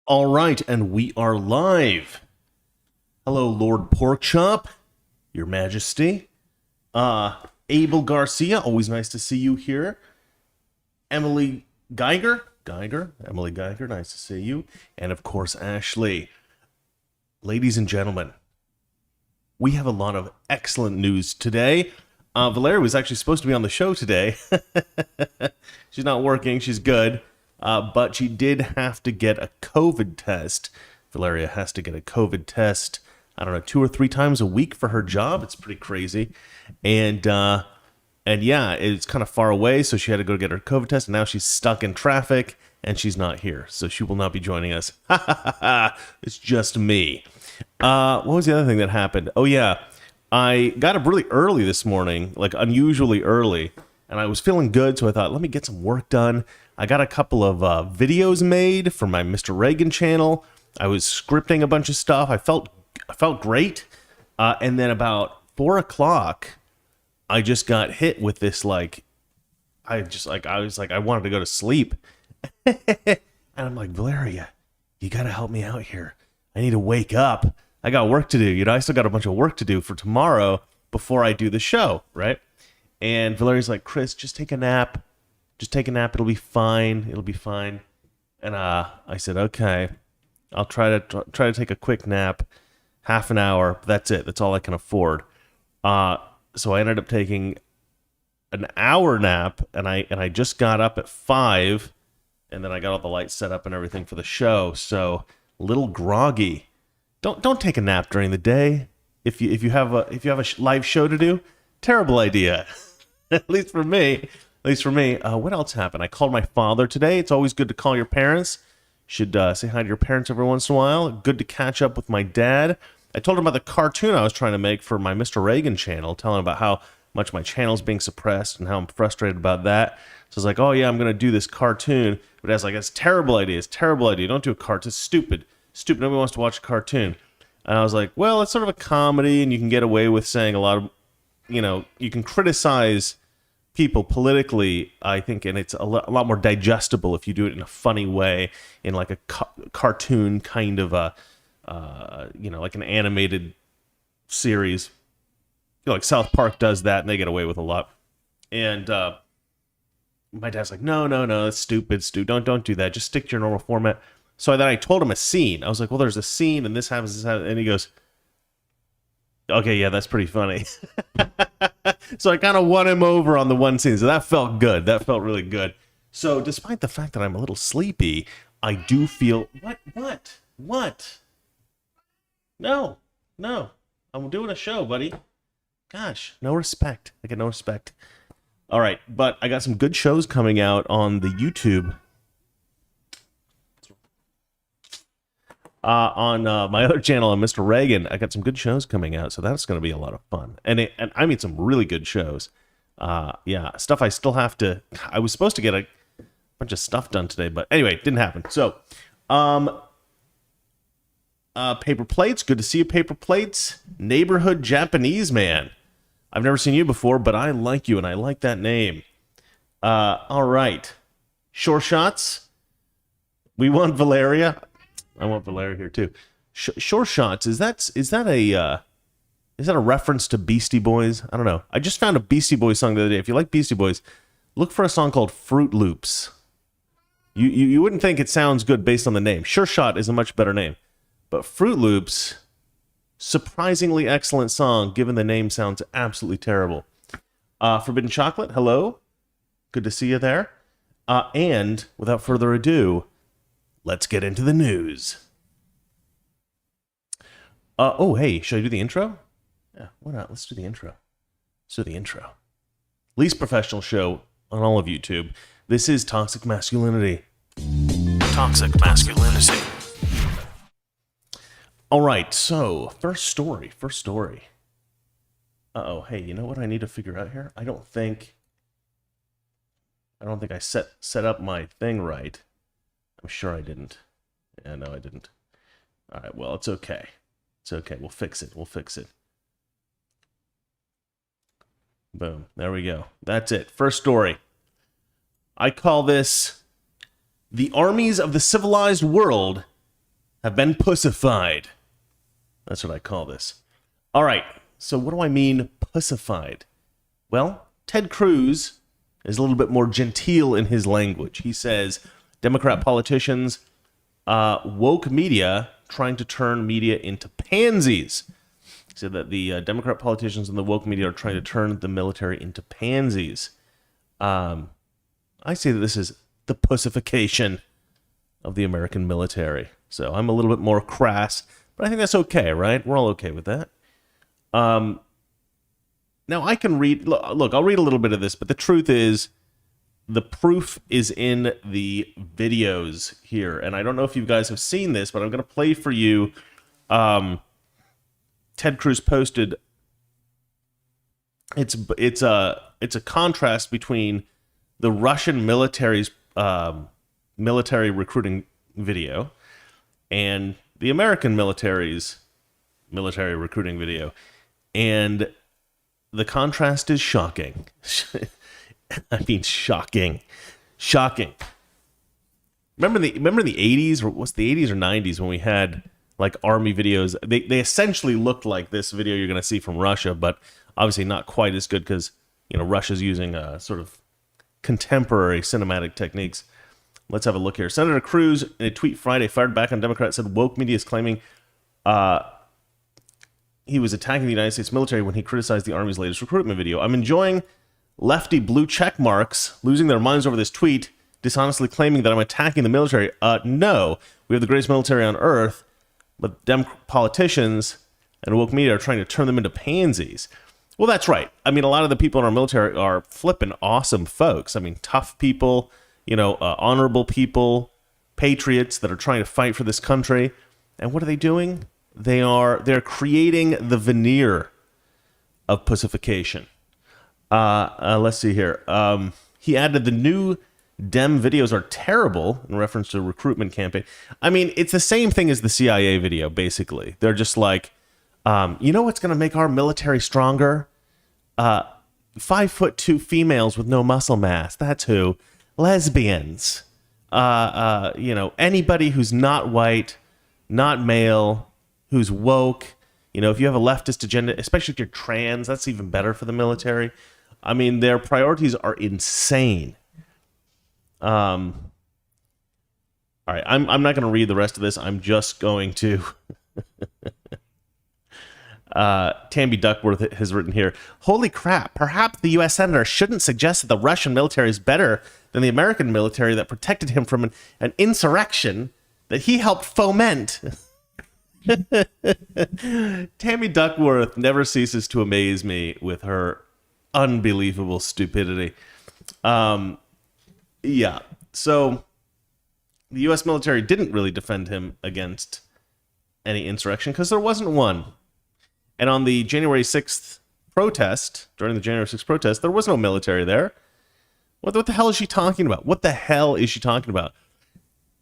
All right, and we are live. Hello, Lord Porkchop, Your Majesty. Abel Garcia, always nice to see you here. Emily Emily Geiger, nice to see you. And of course, Ashley. Ladies and gentlemen, we have a lot of excellent news today. Valeria was actually supposed to be on the show today. She's not working, she's good. But she did have to get a COVID test. Valeria has to get a COVID test, I don't know, 2 or 3 times a week for her job. It's pretty crazy. And yeah, it's kind of far away, so she had to go get her COVID test, and now she's stuck in traffic, and she's not here. So she will not be joining us. It's just me. What was the other thing that happened? Oh, yeah. I got up really early this morning, like unusually early, and I was feeling good, so I thought, let me get some work done. I got a couple of videos made for my Mr. Reagan channel. I was scripting a bunch of stuff. I felt great. And then about 4 o'clock, I just got hit with this, I wanted to go to sleep. And I'm like, Valeria, you got to help me out here. I need to wake up. I got work to do. I still got a bunch of work to do for tomorrow before I do the show, right? And Valeria's like, Chris, just take a nap. Just take a nap. It'll be fine. It'll be fine. And I said, okay, I'll try to take a quick nap, half an hour. That's it. That's all I can afford. So I ended up taking an hour nap, and I just got up at 5, and then I got all the lights set up and everything for the show. So a little groggy. Don't take a nap during the day if you have a live show to do. Terrible idea. At least for me. What else happened? I called my father today. It's always good to call your parents. Should say hi to your parents every once in a while. Good to catch up with my dad. I told him about the cartoon I was trying to make for my Mr. Reagan channel, telling him about how much my channel's being suppressed and how I'm frustrated about that. So I was like, oh yeah, I'm going to do this cartoon. But I was like, it's a terrible idea. It's a terrible idea. Don't do a cartoon. It's stupid. Nobody wants to watch a cartoon. And I was like, well, it's sort of a comedy, and you can get away with saying a lot of, you can criticize people politically, I think, and it's a lot more digestible if you do it in a funny way, in like a cartoon kind of like an animated series. Like South Park does that, and they get away with a lot. And my dad's like, no, that's stupid. Don't do that. Just stick to your normal format. So then I told him a scene. I was like, well, there's a scene, and this happens, and he goes, okay, yeah, that's pretty funny. So I kind of won him over on the one scene. So that felt good. That felt really good. So despite the fact that I'm a little sleepy, I do feel... What? No. I'm doing a show, buddy. Gosh, no respect. I get no respect. All right, but I got some good shows coming out on the YouTube. On my other channel on Mr. Reagan, I got some good shows coming out, so that's going to be a lot of fun. And I mean some really good shows. Yeah, stuff I still have to... I was supposed to get a bunch of stuff done today, but anyway, didn't happen. So, Paper Plates, good to see you, Paper Plates. Neighborhood Japanese Man. I've never seen you before, but I like you, and I like that name. All right. Sure Shots. We want Valeria. I want Valeria here too. Sure Shots, is that a reference to Beastie Boys? I don't know. I just found a Beastie Boys song the other day. If you like Beastie Boys, look for a song called Fruit Loops. You wouldn't think it sounds good based on the name. Sure Shot is a much better name. But Fruit Loops, surprisingly excellent song, given the name sounds absolutely terrible. Forbidden Chocolate, hello. Good to see you there. And without further ado, let's get into the news. Oh, hey, should I do the intro? Yeah, why not? Let's do the intro. Least professional show on all of YouTube. This is Toxic Masculinity. All right, so first story. Uh-oh, hey, you know what I need to figure out here? I don't think I set up my thing right. I'm sure I didn't. Yeah, no, I didn't. All right, well, it's okay. We'll fix it. Boom. There we go. That's it. First story. I call this: the armies of the civilized world have been pussified. That's what I call this. All right, so what do I mean pussified? Well, Ted Cruz is a little bit more genteel in his language. He says, Democrat politicians, woke media trying to turn media into pansies. He said that the Democrat politicians and the woke media are trying to turn the military into pansies. I say that this is the pussification of the American military. So I'm a little bit more crass, but I think that's okay, right? We're all okay with that. Now I can read, look, I'll read a little bit of this, but the truth is, the proof is in the videos here. And I don't know if you guys have seen this, but I'm going to play for you. Ted Cruz posted, it's a contrast between the Russian military's military recruiting video and the American military's military recruiting video. And the contrast is shocking. I mean, shocking. Remember the 80s, or what's the 80s or 90s when we had like army videos? They essentially looked like this video you're going to see from Russia, but obviously not quite as good because, you know, Russia's using sort of contemporary cinematic techniques. Let's have a look here. Senator Cruz, in a tweet Friday, fired back on Democrats, said woke media is claiming he was attacking the United States military when he criticized the Army's latest recruitment video. I'm enjoying lefty blue check marks losing their minds over this tweet, dishonestly claiming that I'm attacking the military. No, we have the greatest military on earth, but politicians and woke media are trying to turn them into pansies. Well, that's right. I mean, a lot of the people in our military are flippin' awesome folks. I mean, tough people, you know, honorable people, patriots that are trying to fight for this country. And what are they doing? They're creating the veneer of pussification. Let's see here. He added the new Dem videos are terrible in reference to a recruitment campaign. I mean, it's the same thing as the CIA video, basically. They're just like, you know what's going to make our military stronger? 5'2" females with no muscle mass. That's who. Lesbians. You know, anybody who's not white, not male, who's woke. You know, if you have a leftist agenda, especially if you're trans, that's even better for the military. I mean, their priorities are insane. All right, I'm not going to read the rest of this. I'm just going to... Tammy Duckworth has written here, holy crap, perhaps the U.S. Senator shouldn't suggest that the Russian military is better than the American military that protected him from an insurrection that he helped foment. Tammy Duckworth never ceases to amaze me with her unbelievable stupidity. Yeah, so the U.S. military didn't really defend him against any insurrection because there wasn't one. And on the January 6th protest, during the January 6th protest, there was no military there. What the hell is she talking about? What the hell is she talking about?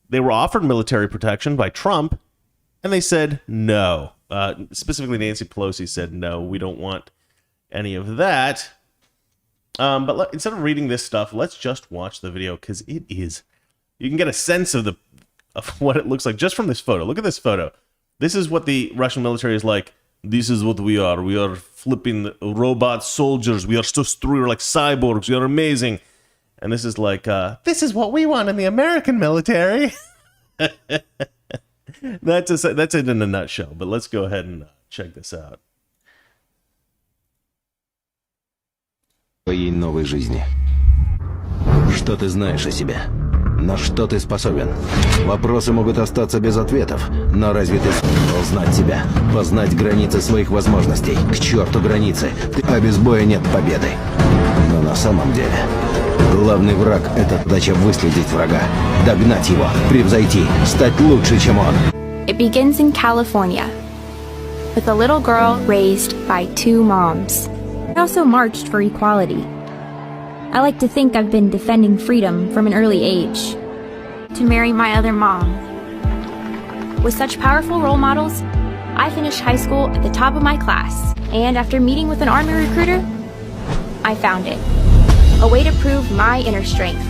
They were offered military protection by Trump, and they said no. Specifically, Nancy Pelosi said no, we don't want any of that. But instead of reading this stuff, let's just watch the video, because it is... You can get a sense of what it looks like just from this photo. Look at this photo. This is what the Russian military is like. This is what we are. We are flipping robot soldiers. We are so strong. We're like cyborgs. We are amazing. And this is like, this is what we want in the American military. That's it in a nutshell. But let's go ahead and check this out. Твоей новой жизни. Что ты знаешь о себе? На что ты способен? Вопросы могут остаться без ответов, но разве ты сможешь знать себя, познать границы своих возможностей? К черту границы, а без боя нет победы. Но на самом деле, главный враг — это задача выследить врага, догнать его, превзойти, стать лучше, чем он. It begins in California, with a little girl raised by two moms. I also marched for equality. I like to think I've been defending freedom from an early age. To marry my other mom. With such powerful role models, I finished high school at the top of my class, and after meeting with an Army recruiter, I found it. A way to prove my inner strength.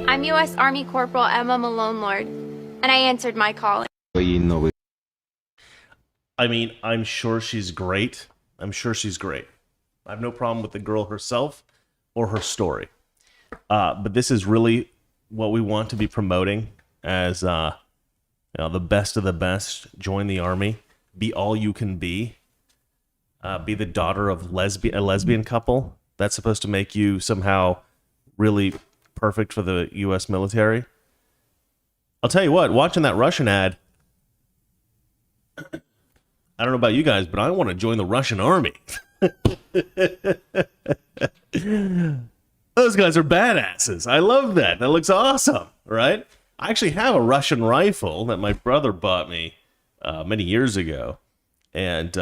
I'm U.S. Army Corporal Emma Malone Lord, and I answered my calling. ей новый I mean, I'm sure she's great. I'm sure she's great. I have no problem with the girl herself or her story. But this is really what we want to be promoting as the best of the best. Join the army. Be all you can be. Be the daughter of a lesbian couple. That's supposed to make you somehow really perfect for the U.S. military. I'll tell you what, watching that Russian ad, I don't know about you guys, but I want to join the Russian army. Those guys are badasses. I love that. That looks awesome, right? I actually have a Russian rifle that my brother bought me many years ago. And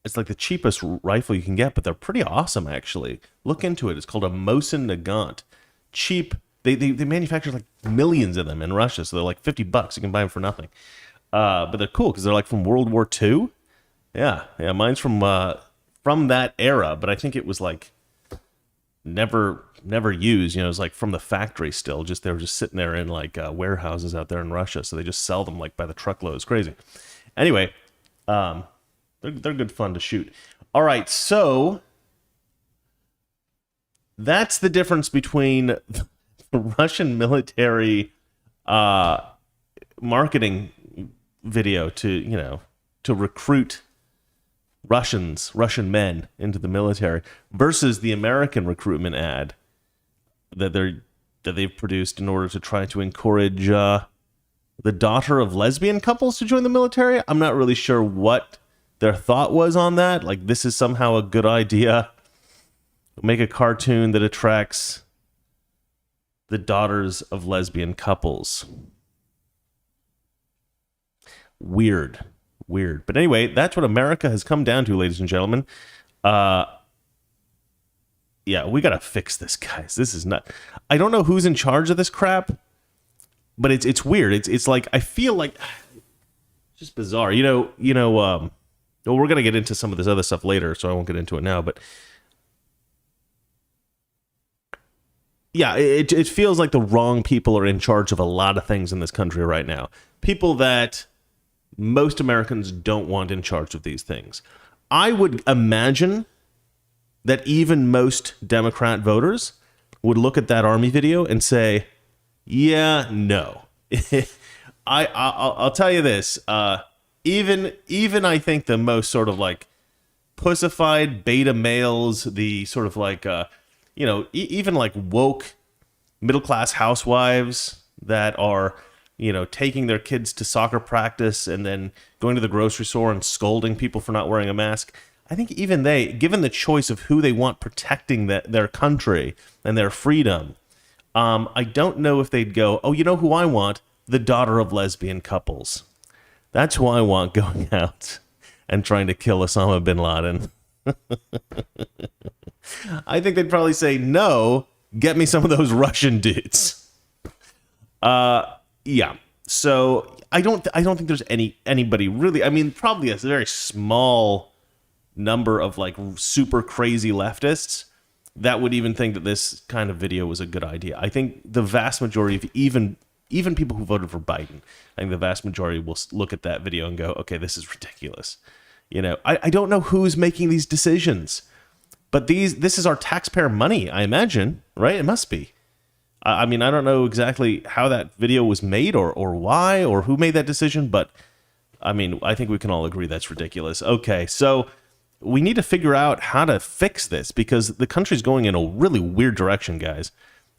it's like the cheapest rifle you can get, but they're pretty awesome, actually. Look into it. It's called a Mosin Nagant. Cheap. They manufacture like millions of them in Russia, so they're like $50. You can buy them for nothing. But they're cool because they're like from World War II. Yeah, mine's from that era, but I think it was like never used. You know, it was like from the factory still. They were just sitting there in like warehouses out there in Russia, so they just sell them like by the truckload. It's crazy. Anyway, they're good fun to shoot. All right, so that's the difference between the Russian military marketing video to recruit Russian men into the military versus the American recruitment ad that they've produced in order to try to encourage the daughter of lesbian couples to join the military. I'm not really sure what their thought was on that. Like, this is somehow a good idea. Make a cartoon that attracts the daughters of lesbian couples. Weird. But anyway, that's what America has come down to, ladies and gentlemen. Yeah, we gotta fix this, guys. This is not... I don't know who's in charge of this crap, but it's weird. It's like, I feel like... It's just bizarre. Well, we're gonna get into some of this other stuff later, so I won't get into it now, but... Yeah, it feels like the wrong people are in charge of a lot of things in this country right now. People that most Americans don't want in charge of these things. I would imagine that even most Democrat voters would look at that Army video and say, yeah, no. I'll tell you this. Even I think the most sort of like pussified beta males, the sort of like... even like woke middle-class housewives that are, taking their kids to soccer practice and then going to the grocery store and scolding people for not wearing a mask. I think even they, given the choice of who they want protecting their country and their freedom, I don't know if they'd go, oh, you know who I want? The daughter of lesbian couples. That's who I want going out and trying to kill Osama bin Laden. I think they'd probably say, no, get me some of those Russian dudes. Yeah. So I don't think there's anybody really. I mean, probably a very small number of like super crazy leftists that would even think that this kind of video was a good idea. I think the vast majority of even people who voted for Biden, I think the vast majority will look at that video and go, okay, this is ridiculous. I don't know who's making these decisions. But this is our taxpayer money, I imagine, right? It must be. I mean, I don't know exactly how that video was made or why or who made that decision, but I mean, I think we can all agree that's ridiculous. Okay, so we need to figure out how to fix this because the country's going in a really weird direction, guys.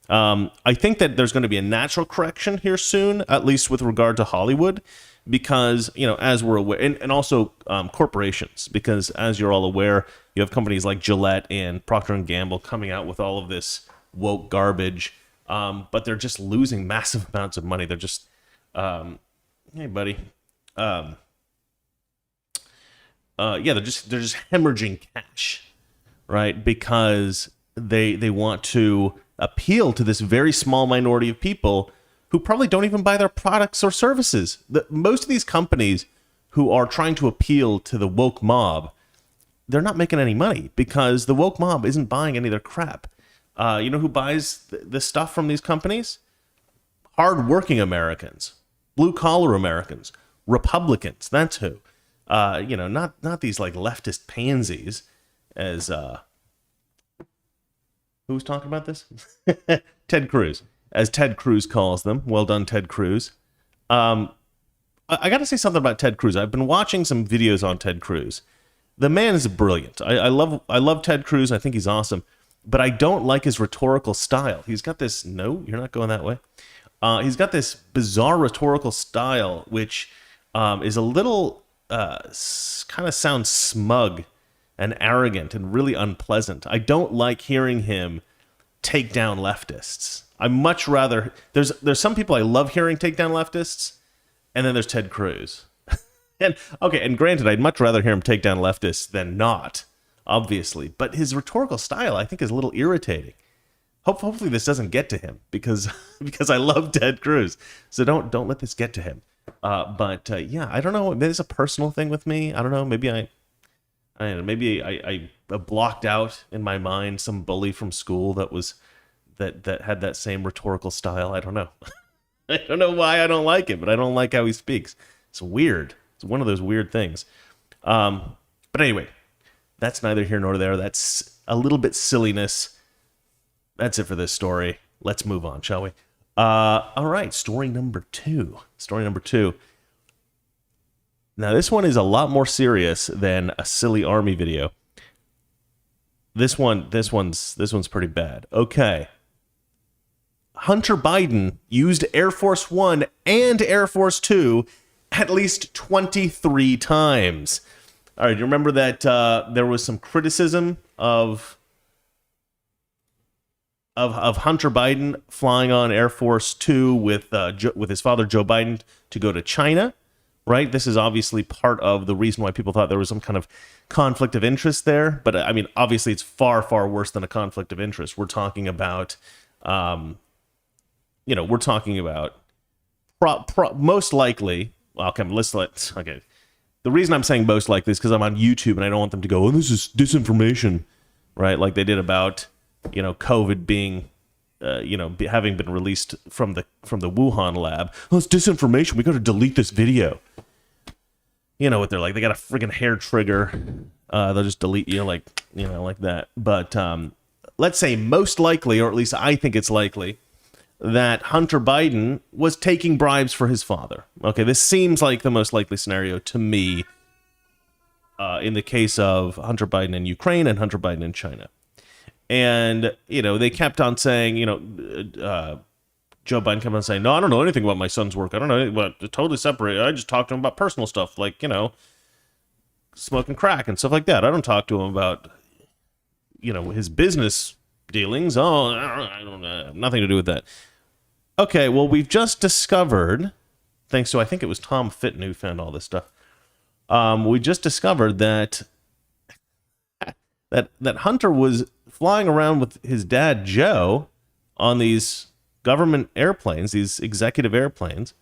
I think that there's going to be a natural correction here soon, at least with regard to Hollywood, because, as we're aware, and also corporations, because as you're all aware, you have companies like Gillette and Procter & Gamble coming out with all of this woke garbage, but they're just losing massive amounts of money. They're just, hey, buddy. They're just hemorrhaging cash, right? Because they want to appeal to this very small minority of people who probably don't even buy their products or services. Most of these companies who are trying to appeal to the woke mob, they're not making any money because the woke mob isn't buying any of their crap. You know who buys the stuff from these companies? Hard-working Americans, blue-collar Americans, Republicans. That's who. Not these like leftist pansies, as who was talking about this? Ted Cruz, as Ted Cruz calls them. Well done, Ted Cruz. I got to say something about Ted Cruz. I've been watching some videos on Ted Cruz. The man is brilliant. I love Ted Cruz. I think he's awesome, but I don't like his rhetorical style. He's got this. No, you're not going that way. He's got this bizarre rhetorical style, which is a little kind of sounds smug and arrogant and really unpleasant. I don't like hearing him take down leftists. I much rather there's some people I love hearing take down leftists, and then there's Ted Cruz. And granted, I'd much rather hear him take down leftists than not, obviously. But his rhetorical style, I think, is a little irritating. Hopefully this doesn't get to him because I love Ted Cruz. So don't let this get to him. But I don't know. Maybe it's a personal thing with me. I don't know. Maybe I don't know. Maybe I blocked out in my mind some bully from school that had that same rhetorical style. I don't know. I don't know why I don't like it, but I don't like how he speaks. It's weird. It's one of those weird things. But anyway, that's neither here nor there. That's a little bit silliness. That's it for this story. Let's move on, shall we? All right, story number two. Now, this one is a lot more serious than a silly army video. This one's pretty bad. Okay. Hunter Biden used Air Force One and Air Force Two at least 23 times. All right, you remember that there was some criticism of Hunter Biden flying on Air Force Two with his father Joe Biden to go to China, right? This is obviously part of the reason why people thought there was some kind of conflict of interest there. But I mean, obviously, it's far, far worse than a conflict of interest. We're talking about, most likely. Well, okay. The reason I'm saying most likely is because I'm on YouTube and I don't want them to go, oh, this is disinformation, right? Like they did about, COVID being, having been released from the Wuhan lab. Oh, it's disinformation. We got to delete this video. You know what they're like? They got a freaking hair trigger. They'll just delete like that. But let's say most likely, or at least I think it's likely, that Hunter Biden was taking bribes for his father. Okay, this seems like the most likely scenario to me in the case of Hunter Biden in Ukraine and Hunter Biden in China. And, they kept on saying, Joe Biden kept on saying, no, I don't know anything about my son's work. I don't know, but totally separate. I just talk to him about personal stuff, like, smoking crack and stuff like that. I don't talk to him about, his business dealings. Oh, I don't know. Nothing to do with that. Okay, well, we've just discovered, thanks to, I think it was Tom Fitton who found all this stuff. We just discovered that Hunter was flying around with his dad, Joe, on these government airplanes, these executive airplanes,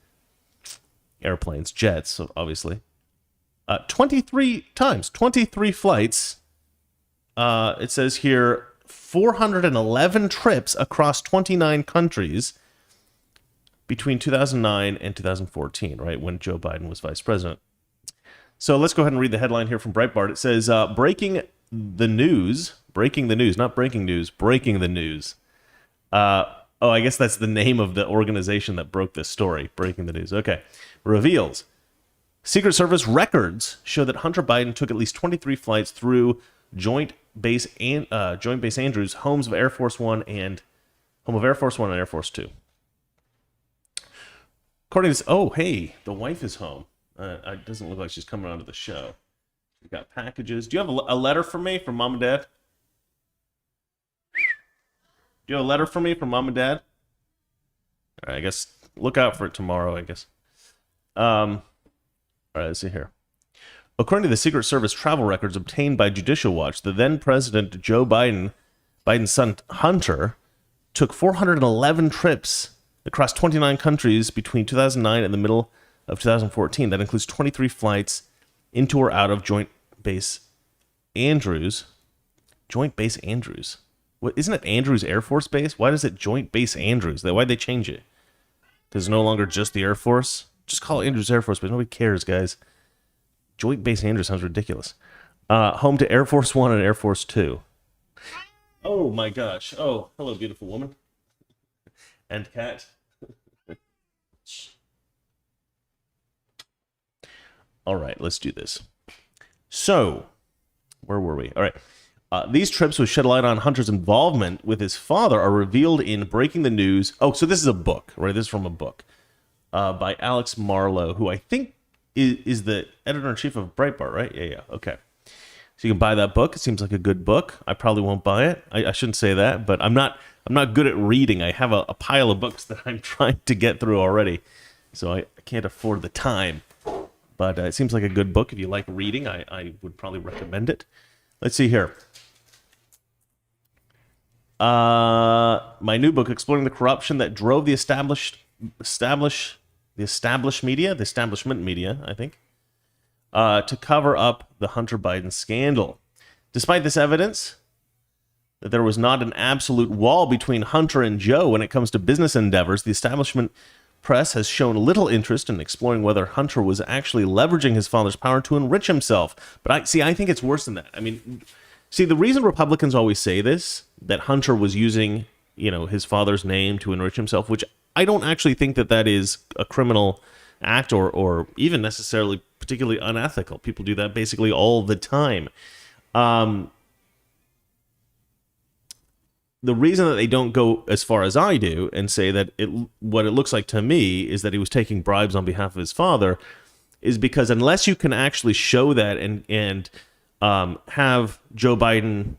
jets, obviously, 23 times, 23 flights. It says here, 411 trips across 29 countries between 2009 and 2014, right, when Joe Biden was vice president. So let's go ahead and read the headline here from Breitbart. It says, breaking the news, not breaking news, breaking the news. I guess that's the name of the organization that broke this story, breaking the news. Okay. Reveals. Secret Service records show that Hunter Biden took at least 23 flights through Joint Base Andrews, home of Air Force One and Air Force Two. According to this, hey, the wife is home. It doesn't look like she's coming onto the show. We've got packages. Do you have a letter for me from Mom and Dad? Do you have a letter for me from Mom and Dad? All right, I guess look out for it tomorrow, I guess. All right, let's see here. According to the Secret Service travel records obtained by Judicial Watch, the then President Joe Biden's son Hunter, took 411 trips across 29 countries between 2009 and the middle of 2014. That includes 23 flights into or out of Joint Base Andrews. Joint Base Andrews. What, isn't it Andrews Air Force Base? Why is it Joint Base Andrews? Why'd they change it? Because it's no longer just the Air Force? just call it Andrews Air Force Base. Nobody cares, guys. Joint Base Andrews sounds ridiculous. Home to Air Force One and Air Force Two. Oh my gosh. Oh, hello, beautiful woman. And cat. All right, let's do this. So, where were we? All right. These trips which shed light on Hunter's involvement with his father are revealed in Breaking the News. Oh, so this is a book, right? This is from a book by Alex Marlowe, who I think is the editor-in-chief of Breitbart, right? Yeah, okay. So you can buy that book. It seems like a good book. I probably won't buy it. I shouldn't say that, but I'm not good at reading. I have a pile of books that I'm trying to get through already, so I can't afford the time. But it seems like a good book. If you like reading, I would probably recommend it. Let's see here. My new book, Exploring the Corruption That Drove the Establishment Media, I think, to cover up the Hunter Biden scandal. Despite this evidence that there was not an absolute wall between Hunter and Joe when it comes to business endeavors, the establishment press has shown little interest in exploring whether Hunter was actually leveraging his father's power to enrich himself. But I think it's worse than that. I mean, see, the reason Republicans always say this, that Hunter was using, his father's name to enrich himself, which I don't actually think that is a criminal act or even necessarily particularly unethical. People do that basically all the time. The reason that they don't go as far as I do and say that what it looks like to me is that he was taking bribes on behalf of his father is because unless you can actually show that and have Joe Biden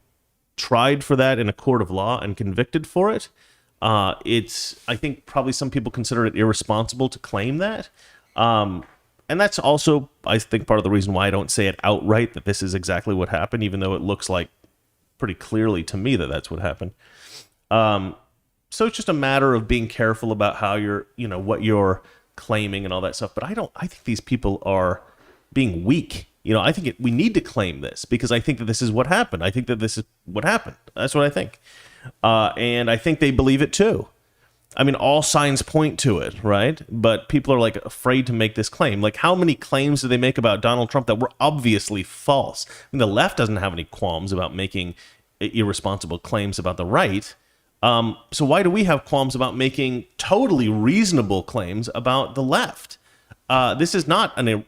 tried for that in a court of law and convicted for it, I think probably some people consider it irresponsible to claim that. And that's also, I think, part of the reason why I don't say it outright that this is exactly what happened, even though it looks like pretty clearly to me that that's what happened. So it's just a matter of being careful about how what you're claiming and all that stuff. But I think these people are being weak. I think we need to claim this because I think that this is what happened. I think that this is what happened. That's what I think. And I think they believe it too. I mean, all signs point to it, right? But people are like afraid to make this claim. Like, how many claims do they make about Donald Trump that were obviously false? I mean, the left doesn't have any qualms about making irresponsible claims about the right. So why do we have qualms about making totally reasonable claims about the left? This is not an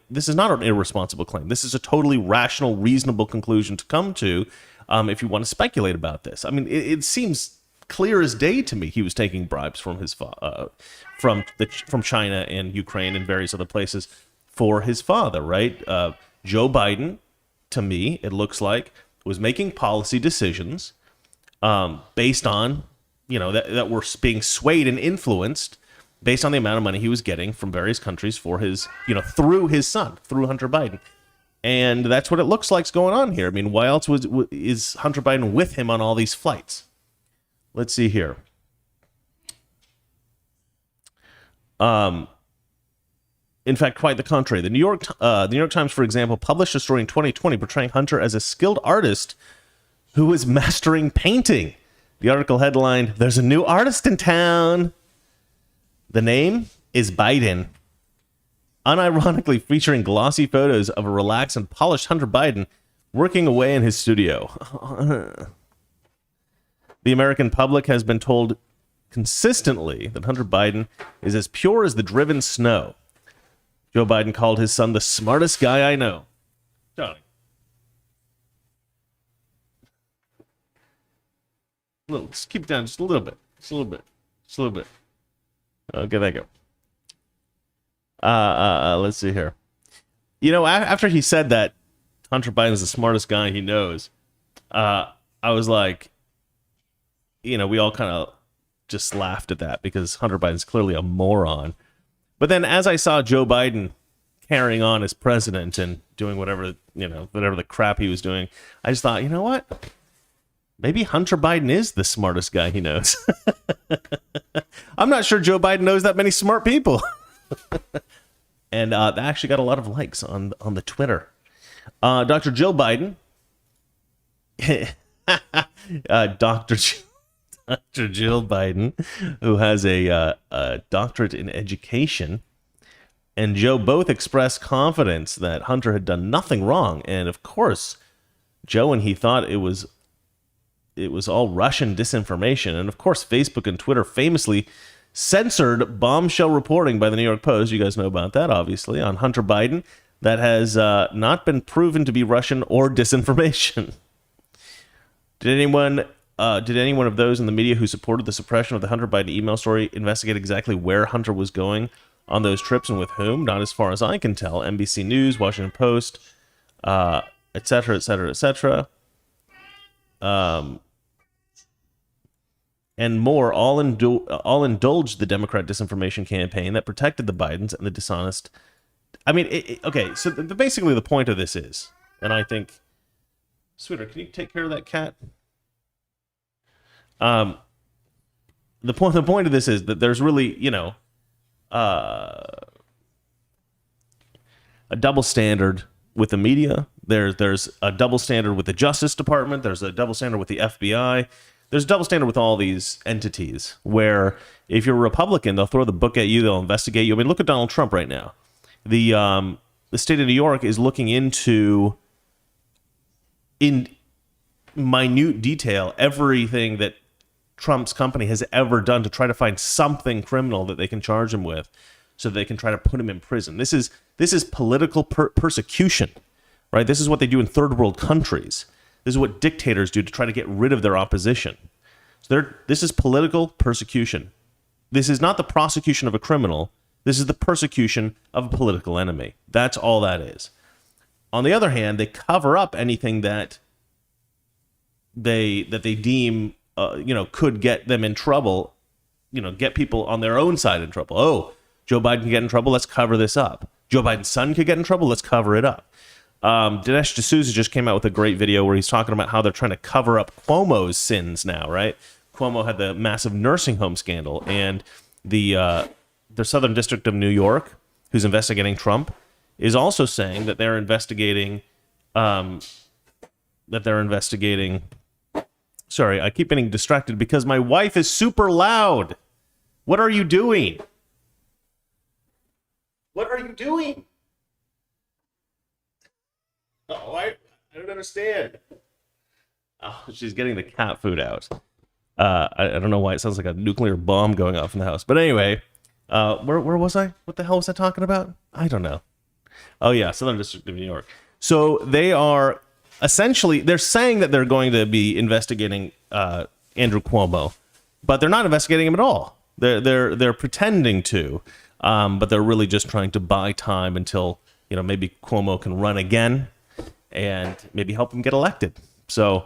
irresponsible claim. This is a totally rational, reasonable conclusion to come to if you want to speculate about this. I mean, it seems clear as day to me he was taking bribes from his from China and Ukraine and various other places for his father, right? Joe Biden, to me, it looks like, was making policy decisions based on, that were being swayed and influenced based on the amount of money he was getting from various countries for his, through his son, through Hunter Biden. And that's what it looks like is going on here. I mean, why else is Hunter Biden with him on all these flights? Let's see here. In fact, quite the contrary. The New York Times, for example, published a story in 2020 portraying Hunter as a skilled artist who was mastering painting. The article headlined, "There's a new artist in town." The name is Biden. Unironically featuring glossy photos of a relaxed and polished Hunter Biden working away in his studio. The American public has been told consistently that Hunter Biden is as pure as the driven snow. Joe Biden called his son the smartest guy I know. Johnny. Just keep it down just a little bit. Just a little bit. Just a little bit. Okay, there you go. Let's see here. After he said that Hunter Biden is the smartest guy he knows, I was like, we all kind of just laughed at that because Hunter Biden's clearly a moron. But then as I saw Joe Biden carrying on as president and doing whatever the crap he was doing, I just thought, you know what? Maybe Hunter Biden is the smartest guy he knows. I'm not sure Joe Biden knows that many smart people. And that actually got a lot of likes on the Twitter. Dr. Jill Biden, Dr. Jill Biden, who has a doctorate in education, and Joe both expressed confidence that Hunter had done nothing wrong. And of course, Joe and he thought it was all Russian disinformation. And of course, Facebook and Twitter famously censored bombshell reporting by the New York Post. You guys know about that, obviously, on Hunter Biden. That has not been proven to be Russian or disinformation. Did anyone of those in the media who supported the suppression of the Hunter Biden email story investigate exactly where Hunter was going on those trips and with whom? Not as far as I can tell. NBC News, Washington Post, etc., etc., etc., and more all indulged the Democrat disinformation campaign that protected the Bidens and the dishonest. I mean, okay, so basically the point of this is, and I think, sweetheart, can you take care of that cat? The point of this is that there's really, a double standard with the media. There's a double standard with the Justice Department. There's a double standard with the FBI. There's a double standard with all these entities where if you're a Republican, they'll throw the book at you. They'll investigate you. I mean, look at Donald Trump right now. The state of New York is looking into, in minute detail, everything that Trump's company has ever done to try to find something criminal that they can charge him with so they can try to put him in prison. This is political persecution, right? This is what they do in third world countries. This is what dictators do to try to get rid of their opposition. So this is political persecution. This is not the prosecution of a criminal. This is the persecution of a political enemy. That's all that is. On the other hand, they cover up anything that they deem could get them in trouble, get people on their own side in trouble. Oh, Joe Biden can get in trouble. Let's cover this up. Joe Biden's son could get in trouble. Let's cover it up. Dinesh D'Souza just came out with a great video where he's talking about how they're trying to cover up Cuomo's sins now, right? Cuomo had the massive nursing home scandal, and the Southern District of New York, who's investigating Trump, is also saying that they're investigating. Sorry, I keep getting distracted because my wife is super loud. What are you doing? What are you doing? Oh, I don't understand. Oh, she's getting the cat food out. I don't know why it sounds like a nuclear bomb going off in the house. But anyway, where was I? What the hell was I talking about? I don't know. Oh, yeah, Southern District of New York. So they are essentially, they're saying that they're going to be investigating Andrew Cuomo, but they're not investigating him at all. They're pretending to, but they're really just trying to buy time until, maybe Cuomo can run again and maybe help him get elected. So,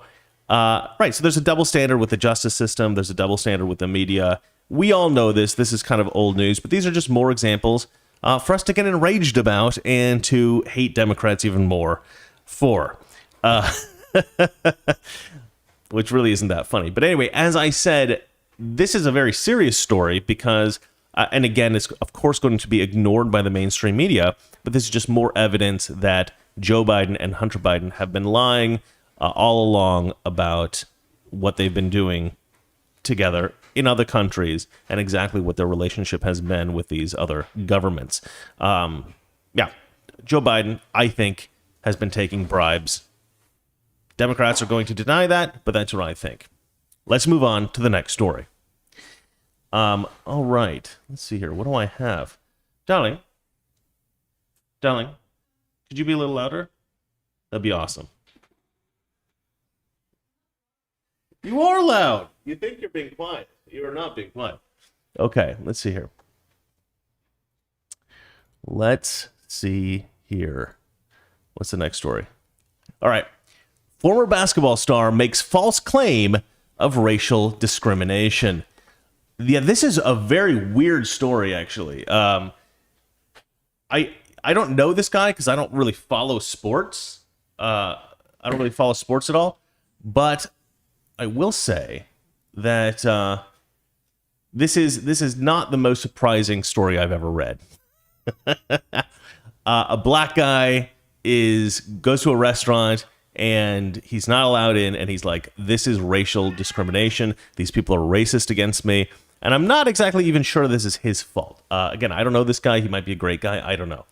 right. So there's a double standard with the justice system. There's a double standard with the media. We all know this. This is kind of old news, but these are just more examples for us to get enraged about and to hate Democrats even more for. Which really isn't that funny. But anyway, as I said, this is a very serious story because, and again, it's of course going to be ignored by the mainstream media, but this is just more evidence that Joe Biden and Hunter Biden have been lying all along about what they've been doing together in other countries and exactly what their relationship has been with these other governments. Joe Biden, I think, has been taking bribes. Democrats are going to deny that, but that's what I think. Let's move on to the next story. All right. Let's see here. What do I have? Darling, could you be a little louder? That'd be awesome. You are loud. You think you're being quiet. You are not being quiet. Okay, let's see here. Let's see here. What's the next story? All right. Former basketball star makes false claim of racial discrimination. Yeah, this is a very weird story, actually. I don't know this guy because I don't really follow sports. I don't really follow sports at all. But I will say that this is not the most surprising story I've ever read. A black guy goes to a restaurant and he's not allowed in, and he's like, this is racial discrimination. These people are racist against me. And I'm not exactly even sure this is his fault. Again, I don't know this guy. He might be a great guy. I don't know.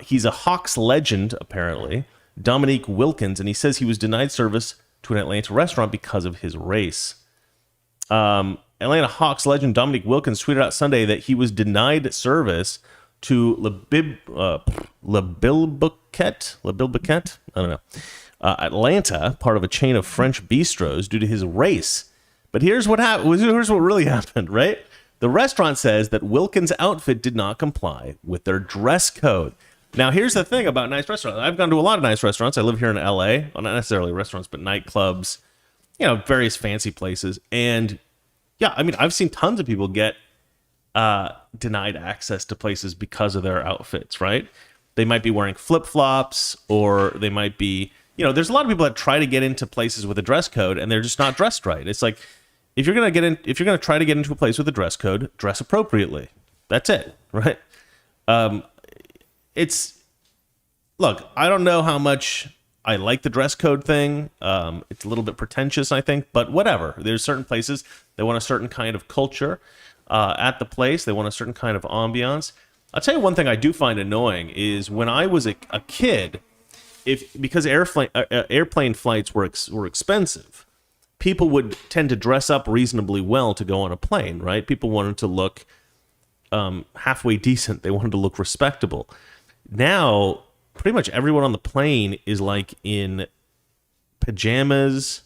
He's a Hawks legend, apparently, Dominique Wilkins, and he says he was denied service to an Atlanta restaurant because of his race. Atlanta Hawks legend Dominique Wilkins tweeted out Sunday that he was denied service to Le Bilboquet, I don't know, Atlanta, part of a chain of French bistros, due to his race. But here's what happened. Here's what really happened, right? The restaurant says that Wilkins' outfit did not comply with their dress code. Now, here's the thing about nice restaurants. I've gone to a lot of nice restaurants. I live here in LA. Well, not necessarily restaurants, but nightclubs, various fancy places. And yeah, I mean, I've seen tons of people get denied access to places because of their outfits, right? They might be wearing flip-flops, or they might be, there's a lot of people that try to get into places with a dress code and they're just not dressed right. It's like, if you're going to try to get into a place with a dress code, dress appropriately. That's it, right? Look, I don't know how much I like the dress code thing. It's a little bit pretentious, I think, but whatever. There's certain places that want a certain kind of culture at the place. They want a certain kind of ambiance. I'll tell you one thing I do find annoying is when I was a kid, because airplane flights were expensive, people would tend to dress up reasonably well to go on a plane, right? People wanted to look halfway decent. They wanted to look respectable. Now, pretty much everyone on the plane is like in pajamas,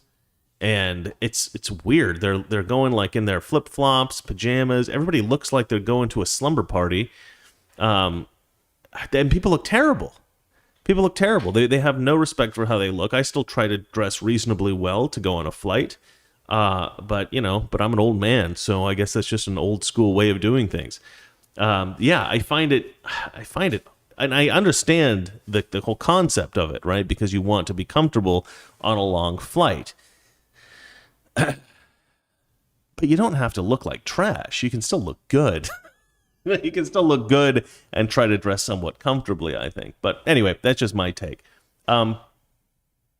and it's weird. They're going like in their flip-flops, pajamas. Everybody looks like they're going to a slumber party. And people look terrible. People look terrible. They have no respect for how they look. I still try to dress reasonably well to go on a flight. But I'm an old man, so I guess that's just an old school way of doing things. I find it, and I understand the whole concept of it, right? Because you want to be comfortable on a long flight. But you don't have to look like trash. You can still look good. You can still look good and try to dress somewhat comfortably, I think. But anyway, that's just my take. But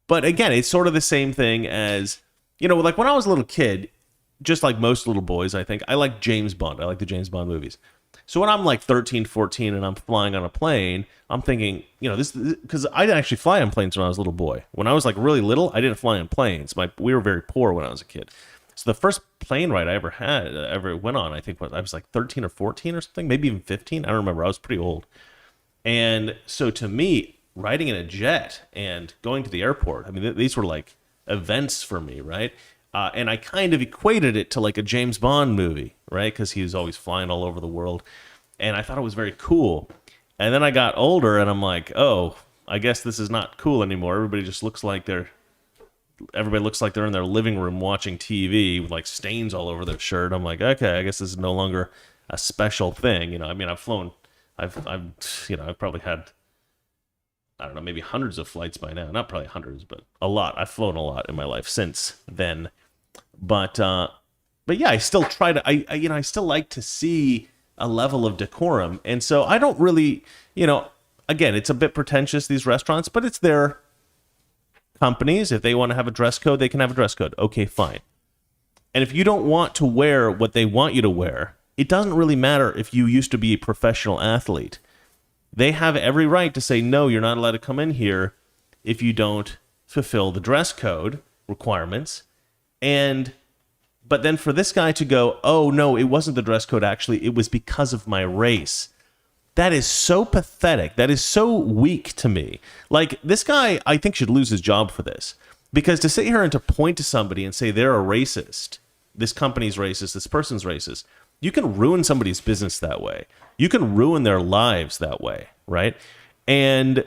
again, it's sort of the same thing as, like when I was a little kid, just like most little boys, I think, I like James Bond. I like the James Bond movies. So when I'm like 13, 14 and I'm flying on a plane, I'm thinking, this because I didn't actually fly on planes when I was a little boy. When I was like really little, I didn't fly on planes. We were very poor when I was a kid. So the first plane ride I ever went on, I think I was like 13 or 14 or something, maybe even 15. I don't remember. I was pretty old. And so to me, riding in a jet and going to the airport, I mean, these were like events for me, right? And I kind of equated it to like a James Bond movie, right? Because he was always flying all over the world. And I thought it was very cool. And then I got older and I'm like, oh, I guess this is not cool anymore. Everybody looks like they're in their living room watching TV with like stains all over their shirt. I'm like, okay, I guess this is no longer a special thing. I mean, I've probably had, I don't know, maybe hundreds of flights by now. Not probably hundreds, but a lot. I've flown a lot in my life since then. But yeah, I still try to, I still like to see a level of decorum. And so I don't really, again, it's a bit pretentious, these restaurants, but it's their companies. If they want to have a dress code, they can have a dress code. Okay, fine. And if you don't want to wear what they want you to wear, it doesn't really matter if you used to be a professional athlete. They have every right to say, no, you're not allowed to come in here if you don't fulfill the dress code requirements. But then for this guy to go, oh, no, it wasn't the dress code, actually, it was because of my race. That is so pathetic. That is so weak to me. Like, this guy, I think, should lose his job for this. Because to sit here and to point to somebody and say they're a racist, this company's racist, this person's racist, you can ruin somebody's business that way. You can ruin their lives that way, right? And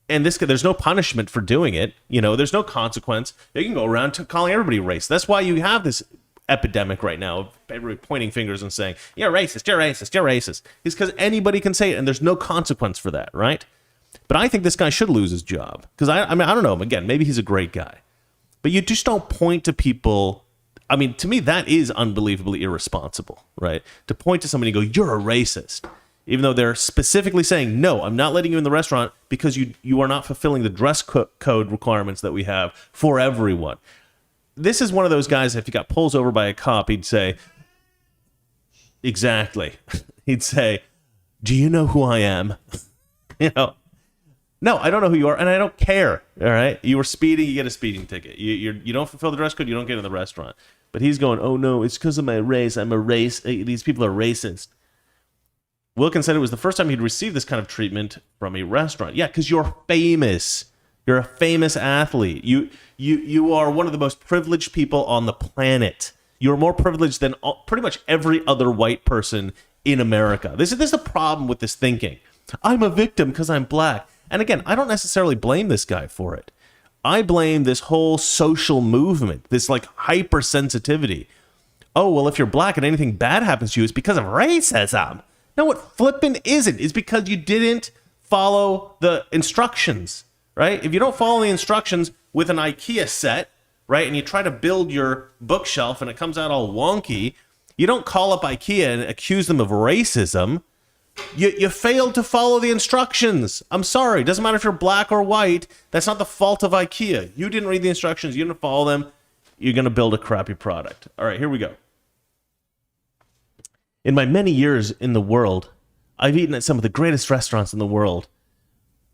this guy, there's no punishment for doing it. There's no consequence. You can go around calling everybody racist. That's why you have this epidemic right now of everybody pointing fingers and saying, you're racist, you're racist, you're racist. It's because anybody can say it and there's no consequence for that, right? But I think this guy should lose his job. Because I don't know him. Again, maybe he's a great guy. But you just don't point to people. I mean, to me, that is unbelievably irresponsible, right? To point to somebody and go, you're a racist. Even though they're specifically saying, no, I'm not letting you in the restaurant because you are not fulfilling the dress code requirements that we have for everyone. this is one of those guys, if he got pulled over by a cop, he'd say, exactly. He'd say, do you know who I am? You know, no, I don't know who you are, and I don't care. All right, you were speeding, you get a speeding ticket. You don't fulfill the dress code, you don't get in the restaurant. But he's going, oh no, it's because of my race. I'm a race. These people are racist. Wilkins said it was the first time he'd received this kind of treatment from a restaurant. Yeah, because you're famous. You're a famous athlete. You are one of the most privileged people on the planet. You're more privileged than pretty much every other white person in America. This is the problem with this thinking. I'm a victim because I'm black. And again, I don't necessarily blame this guy for it. I blame this whole social movement, this like hypersensitivity. Oh, well, if you're black and anything bad happens to you, it's because of racism. No, what flippin' isn't. It's because you didn't follow the instructions, right? If you don't follow the instructions with an IKEA set, right, and you try to build your bookshelf and it comes out all wonky, you don't call up IKEA and accuse them of racism. You failed to follow the instructions. I'm sorry. Doesn't matter if you're black or white. That's not the fault of IKEA. You didn't read the instructions. You didn't follow them. You're going to build a crappy product. All right, here we go. In my many years in the world, I've eaten at some of the greatest restaurants in the world.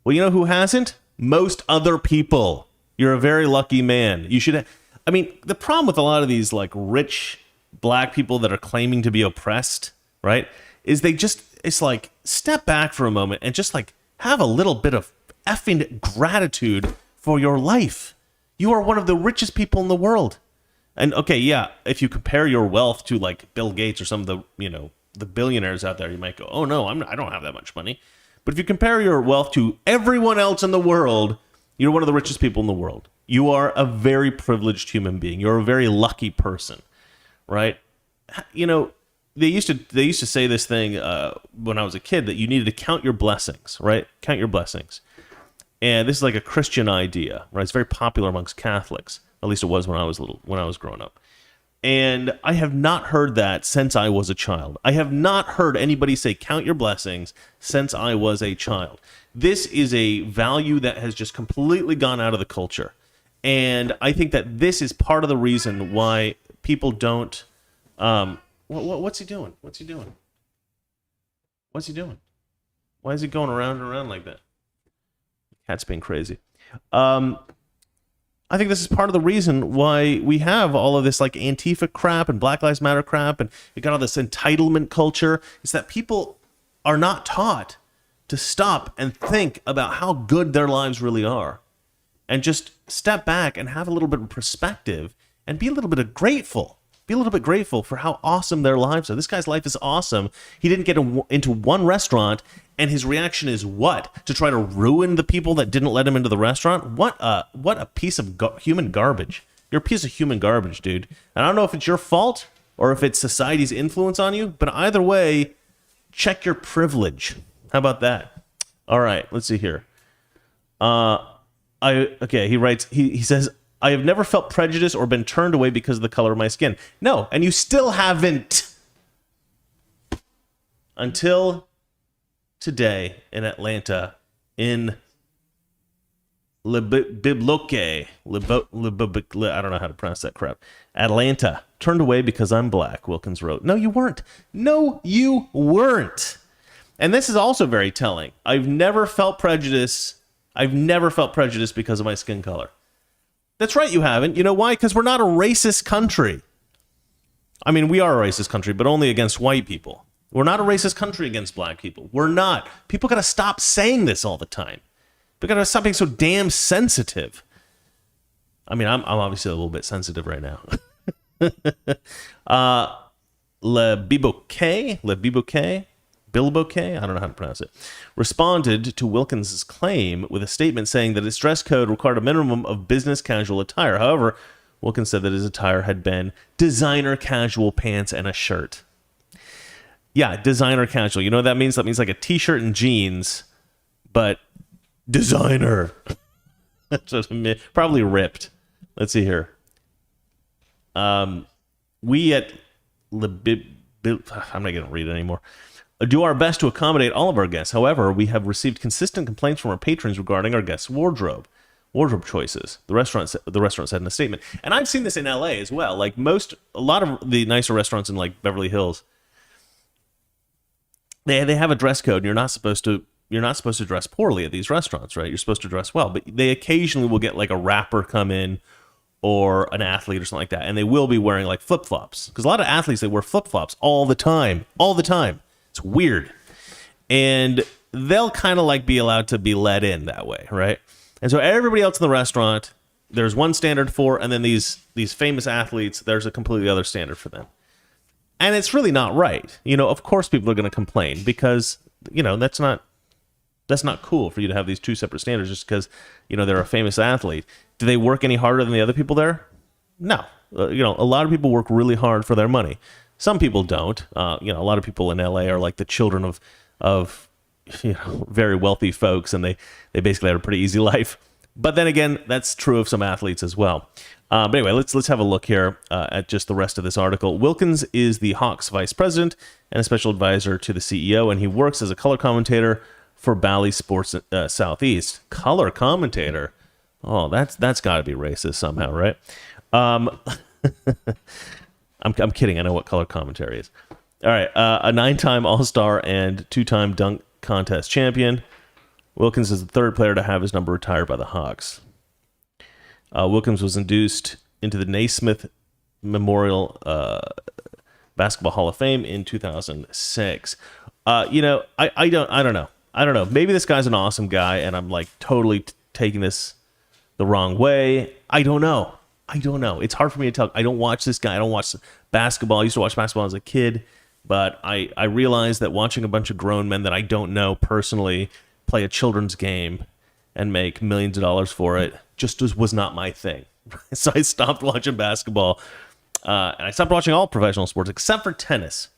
Well, you know who hasn't? Most other people. You're a very lucky man. You should I mean, the problem with a lot of these like rich black people that are claiming to be oppressed, right, is it's like step back for a moment and just like have a little bit of effing gratitude for your life. You are one of the richest people in the world. And okay, yeah, if you compare your wealth to like Bill Gates or some of the, the billionaires out there, you might go, oh no, I don't have that much money. But if you compare your wealth to everyone else in the world, you're one of the richest people in the world. You are a very privileged human being. You're a very lucky person, right? They used to say this thing when I was a kid that you needed to count your blessings, right? Count your blessings. And this is like a Christian idea, right? It's very popular amongst Catholics. At least it was when I was growing up. And I have not heard that since I was a child. I have not heard anybody say count your blessings since I was a child. This is a value that has just completely gone out of the culture. And I think that this is part of the reason why people don't what's he doing? What's he doing? What's he doing? Why is he going around and around like that? Cat's being crazy. I think this is part of the reason why we have all of this like Antifa crap and Black Lives Matter crap, and you got all this entitlement culture. It's that people are not taught to stop and think about how good their lives really are, and just step back and have a little bit of perspective and be a little bit grateful. Be a little bit grateful for how awesome their lives are. This guy's life is awesome. He didn't get into one restaurant, and his reaction is what? To try to ruin the people that didn't let him into the restaurant? What a piece of human garbage. You're a piece of human garbage, dude. And I don't know if it's your fault or if it's society's influence on you, but either way, check your privilege. How about that? All right, let's see here. He writes, he says, I have never felt prejudice or been turned away because of the color of my skin. No, and you still haven't. Until today in Atlanta, in Le Bibloque, I don't know how to pronounce that crap. Atlanta, turned away because I'm black, Wilkins wrote. No, you weren't. No, you weren't. And this is also very telling. I've never felt prejudice because of my skin color. That's right, you haven't. You know why? Because we're not a racist country. I mean, we are a racist country, but only against white people. We're not a racist country against black people. We're not. People got to stop saying this all the time. We got to stop being so damn sensitive. I mean, I'm obviously a little bit sensitive right now. Le Bibouquet, I don't know how to pronounce it, responded to Wilkins' claim with a statement saying that his dress code required a minimum of business casual attire. However, Wilkins said that his attire had been designer casual pants and a shirt. Yeah, designer casual. You know what that means? That means like a t-shirt and jeans, but designer. Probably ripped. Let's see here. We at Le I'm not going to read it anymore. Do our best to accommodate all of our guests. However, we have received consistent complaints from our patrons regarding our guests' wardrobe. wardrobe choices. The restaurant said in a statement, and I've seen this in LA as well. Like a lot of the nicer restaurants in like Beverly Hills, they have a dress code, and you're not supposed to dress poorly at these restaurants, right? You're supposed to dress well, but they occasionally will get like a rapper come in or an athlete or something like that, and they will be wearing like flip-flops, because a lot of athletes, they wear flip-flops all the time. It's weird, and they'll kind of like be allowed to be let in that way, right? And so everybody else in the restaurant, there's one standard for, and then these famous athletes, there's a completely other standard for them. And it's really not right. Of course people are going to complain, because, that's not cool for you to have these two separate standards just because, they're a famous athlete. Do they work any harder than the other people there? No. A lot of people work really hard for their money. Some people don't. A lot of people in LA are like the children of very wealthy folks, and they basically have a pretty easy life. But then again, that's true of some athletes as well. But anyway, let's have a look here at just the rest of this article. Wilkins is the Hawks vice president and a special advisor to the CEO, and he works as a color commentator for Bally Sports Southeast. Color commentator. Oh, that's got to be racist somehow, right? I'm kidding. I know what color commentary is. All right, a 9-time All-Star and 2-time dunk contest champion. Wilkins is the third player to have his number retired by the Hawks. Wilkins was induced into the Naismith Memorial Basketball Hall of Fame in 2006. I don't know. Maybe this guy's an awesome guy, and I'm like totally taking this the wrong way. I don't know. It's hard for me to tell. I don't watch this guy. I don't watch basketball. I used to watch basketball as a kid, but I realized that watching a bunch of grown men that I don't know personally play a children's game and make millions of dollars for it just was not my thing. So I stopped watching basketball, and I stopped watching all professional sports except for tennis.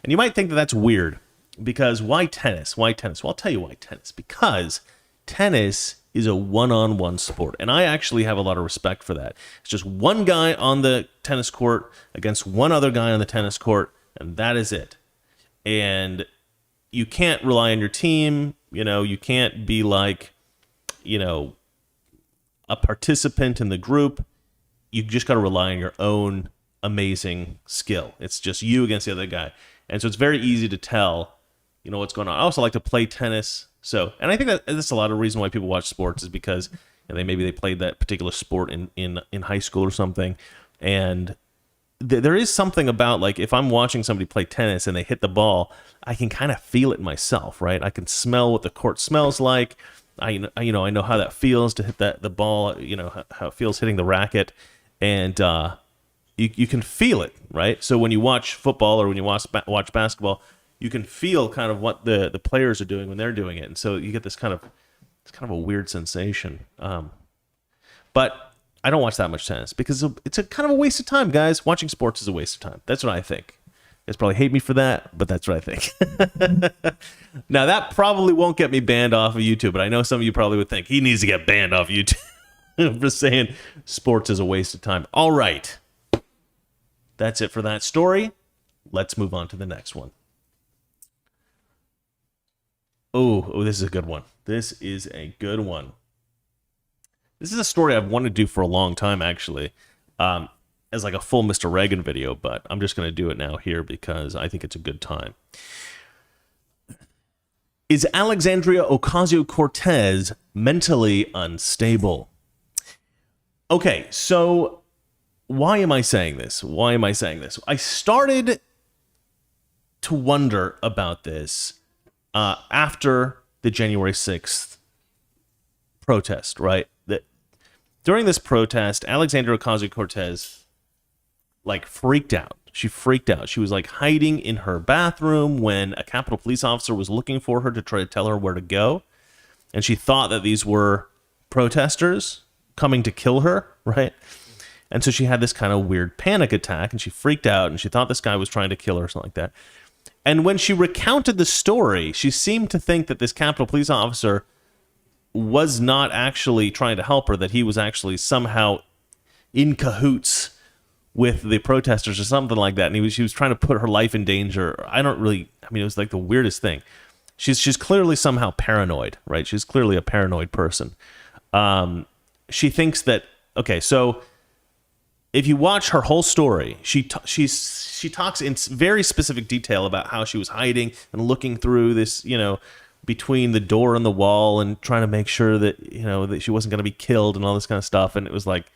And you might think that that's weird, because why tennis? Well, I'll tell you why tennis. Because tennis is a one-on-one sport, and I actually have a lot of respect for that. It's just one guy on the tennis court against one other guy on the tennis court, and that is it. And you can't rely on your team. You can't be like, a participant in the group. You just got to rely on your own amazing skill. It's just you against the other guy. And so it's very easy to tell, what's going on. I also like to play tennis. And I think that's a lot of reason why people watch sports, is because maybe they played that particular sport in high school or something. And there is something about, like, if I'm watching somebody play tennis and they hit the ball, I can kind of feel it myself, right? I can smell what the court smells like. I know how that feels to hit the ball, how it feels hitting the racket, and you can feel it, right? So when you watch football or when you watch basketball, you can feel kind of what the players are doing when they're doing it, and so you get it's kind of a weird sensation. But I don't watch that much tennis because it's a kind of a waste of time, guys. Watching sports is a waste of time. That's what I think. You guys probably hate me for that, but that's what I think. Now, that probably won't get me banned off of YouTube, but I know some of you probably would think he needs to get banned off YouTube for saying sports is a waste of time. All right. That's it for that story. Let's move on to the next one. Oh, this is a good one. This is a story I've wanted to do for a long time, actually, as like a full Mr. Reagan video, but I'm just going to do it now here because I think it's a good time. Is Alexandria Ocasio-Cortez mentally unstable? Okay, so why am I saying this? I started to wonder about this after the January 6th protest, right? During this protest, Alexandria Ocasio-Cortez freaked out. She freaked out. She was hiding in her bathroom when a Capitol Police officer was looking for her to try to tell her where to go. And she thought that these were protesters coming to kill her, right? And so she had this kind of weird panic attack, and she freaked out, and she thought this guy was trying to kill her or something like that. And when she recounted the story, she seemed to think that this Capitol Police officer was not actually trying to help her, that he was actually somehow in cahoots with the protesters or something like that. And she was trying to put her life in danger. It was the weirdest thing. She's clearly somehow paranoid, right? She's clearly a paranoid person. she thinks that, okay, so if you watch her whole story, she talks in very specific detail about how she was hiding and looking through this, between the door and the wall and trying to make sure that, that she wasn't going to be killed and all this kind of stuff. And it was like,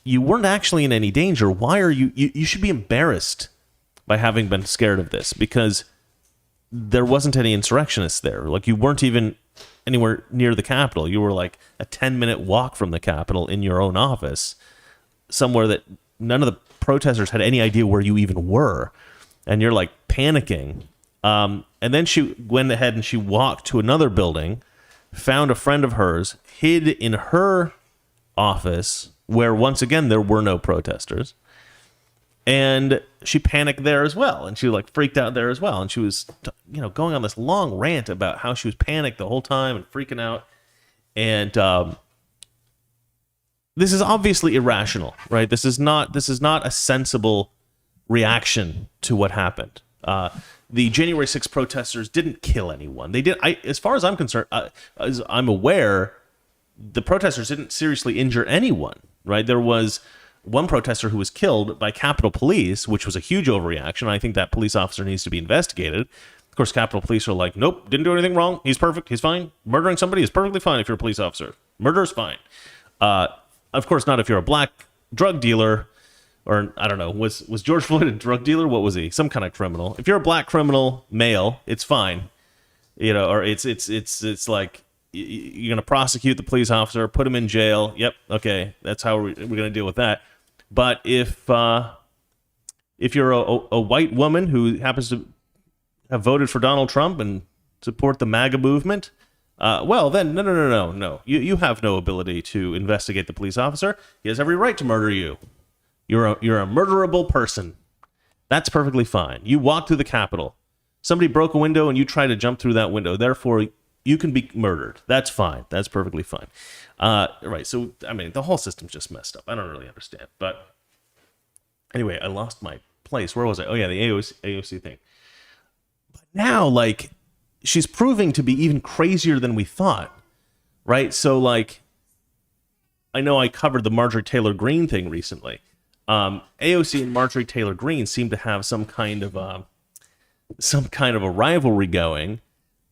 you weren't actually in any danger. Why are you should be embarrassed by having been scared of this, because there wasn't any insurrectionists there. Like, you weren't even anywhere near the Capitol. You were like a 10-minute walk from the Capitol in your own office, somewhere that none of the protesters had any idea where you even were. And you're like panicking. And then she went ahead and she walked to another building, found a friend of hers, hid in her office, where once again there were no protesters. And she panicked there as well. And she like freaked out there as well. And she was, going on this long rant about how she was panicked the whole time and freaking out. And this is obviously irrational, right? This is not a sensible reaction to what happened. The January 6th protesters didn't kill anyone. They did. As far as I'm concerned, as I'm aware, the protesters didn't seriously injure anyone, right? There was one protester who was killed by Capitol Police, which was a huge overreaction. I think that police officer needs to be investigated. Of course, Capitol Police are like, nope, didn't do anything wrong. He's perfect. He's fine. Murdering somebody is perfectly fine if you're a police officer. Murder is fine. Of course, not if you're a black drug dealer, or I don't know, was George Floyd a drug dealer? What was he? Some kind of criminal. If you're a black criminal male, it's fine. Or it's like you're going to prosecute the police officer, put him in jail. Yep, okay, that's how we're going to deal with that. But if you're a white woman who happens to have voted for Donald Trump and support the MAGA movement, well, then no. You have no ability to investigate the police officer. He has every right to murder you. You're a murderable person. That's perfectly fine. You walk through the Capitol. Somebody broke a window and you try to jump through that window. Therefore, you can be murdered. That's fine. That's perfectly fine. Right. So, I mean, the whole system's just messed up. I don't really understand. But anyway, I lost my place. Where was I? Oh, yeah, the AOC thing. But now, like, she's proving to be even crazier than we thought. Right? So, like, I know I covered the Marjorie Taylor Greene thing recently. AOC and Marjorie Taylor Greene seem to have some kind of a rivalry going.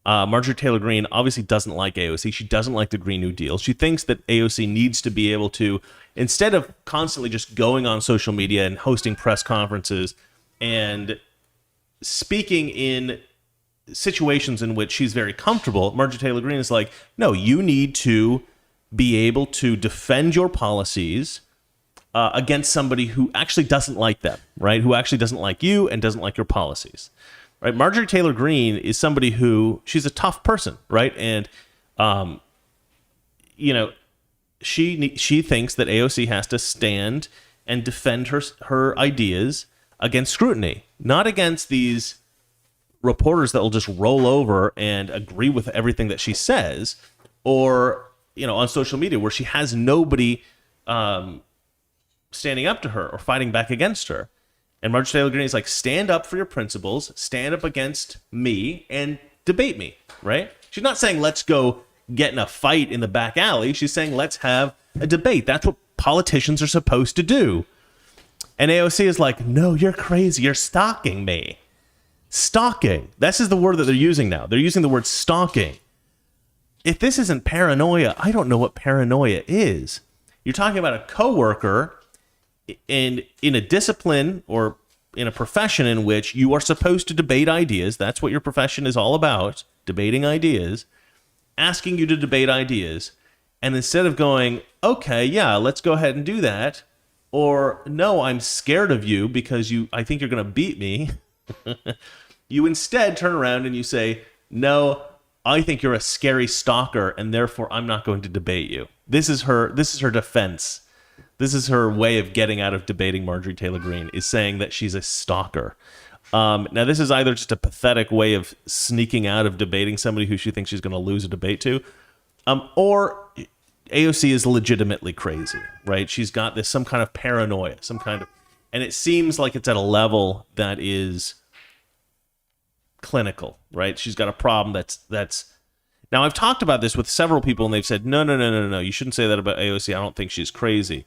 Marjorie Taylor Greene obviously doesn't like AOC. She doesn't like the Green New Deal. She thinks that AOC needs to be able to, instead of constantly just going on social media and hosting press conferences and speaking in situations in which she's very comfortable, Marjorie Taylor Greene is like, no, you need to be able to defend your policies against somebody who actually doesn't like them, right? Who actually doesn't like you and doesn't like your policies, right? Marjorie Taylor Greene is somebody who, she's a tough person, right? And, she thinks that AOC has to stand and defend her ideas against scrutiny, not against these reporters that will just roll over and agree with everything that she says, or, on social media where she has nobody standing up to her or fighting back against her. And Marjorie Taylor Greene is like, stand up for your principles, stand up against me, and debate me, right? She's not saying let's go get in a fight in the back alley. She's saying let's have a debate. That's what politicians are supposed to do. And AOC is like, no, you're crazy. You're stalking me. Stalking. This is the word that they're using now. They're using the word stalking. If this isn't paranoia, I don't know what paranoia is. You're talking about a coworker in a discipline or in a profession in which you are supposed to debate ideas. That's what your profession is all about, debating ideas, asking you to debate ideas. And instead of going, okay, yeah, let's go ahead and do that, or no, I'm scared of you because I think you're going to beat me, you instead turn around and you say, no, I think you're a scary stalker, and therefore I'm not going to debate you. This is her defense. This is her way of getting out of debating Marjorie Taylor Greene, is saying that she's a stalker. Now, this is either just a pathetic way of sneaking out of debating somebody who she thinks she's going to lose a debate to, or AOC is legitimately crazy, right? She's got some kind of paranoia, and it seems like it's at a level that is clinical, right? She's got a problem that's Now, I've talked about this with several people, and they've said, no, you shouldn't say that about AOC. I don't think she's crazy.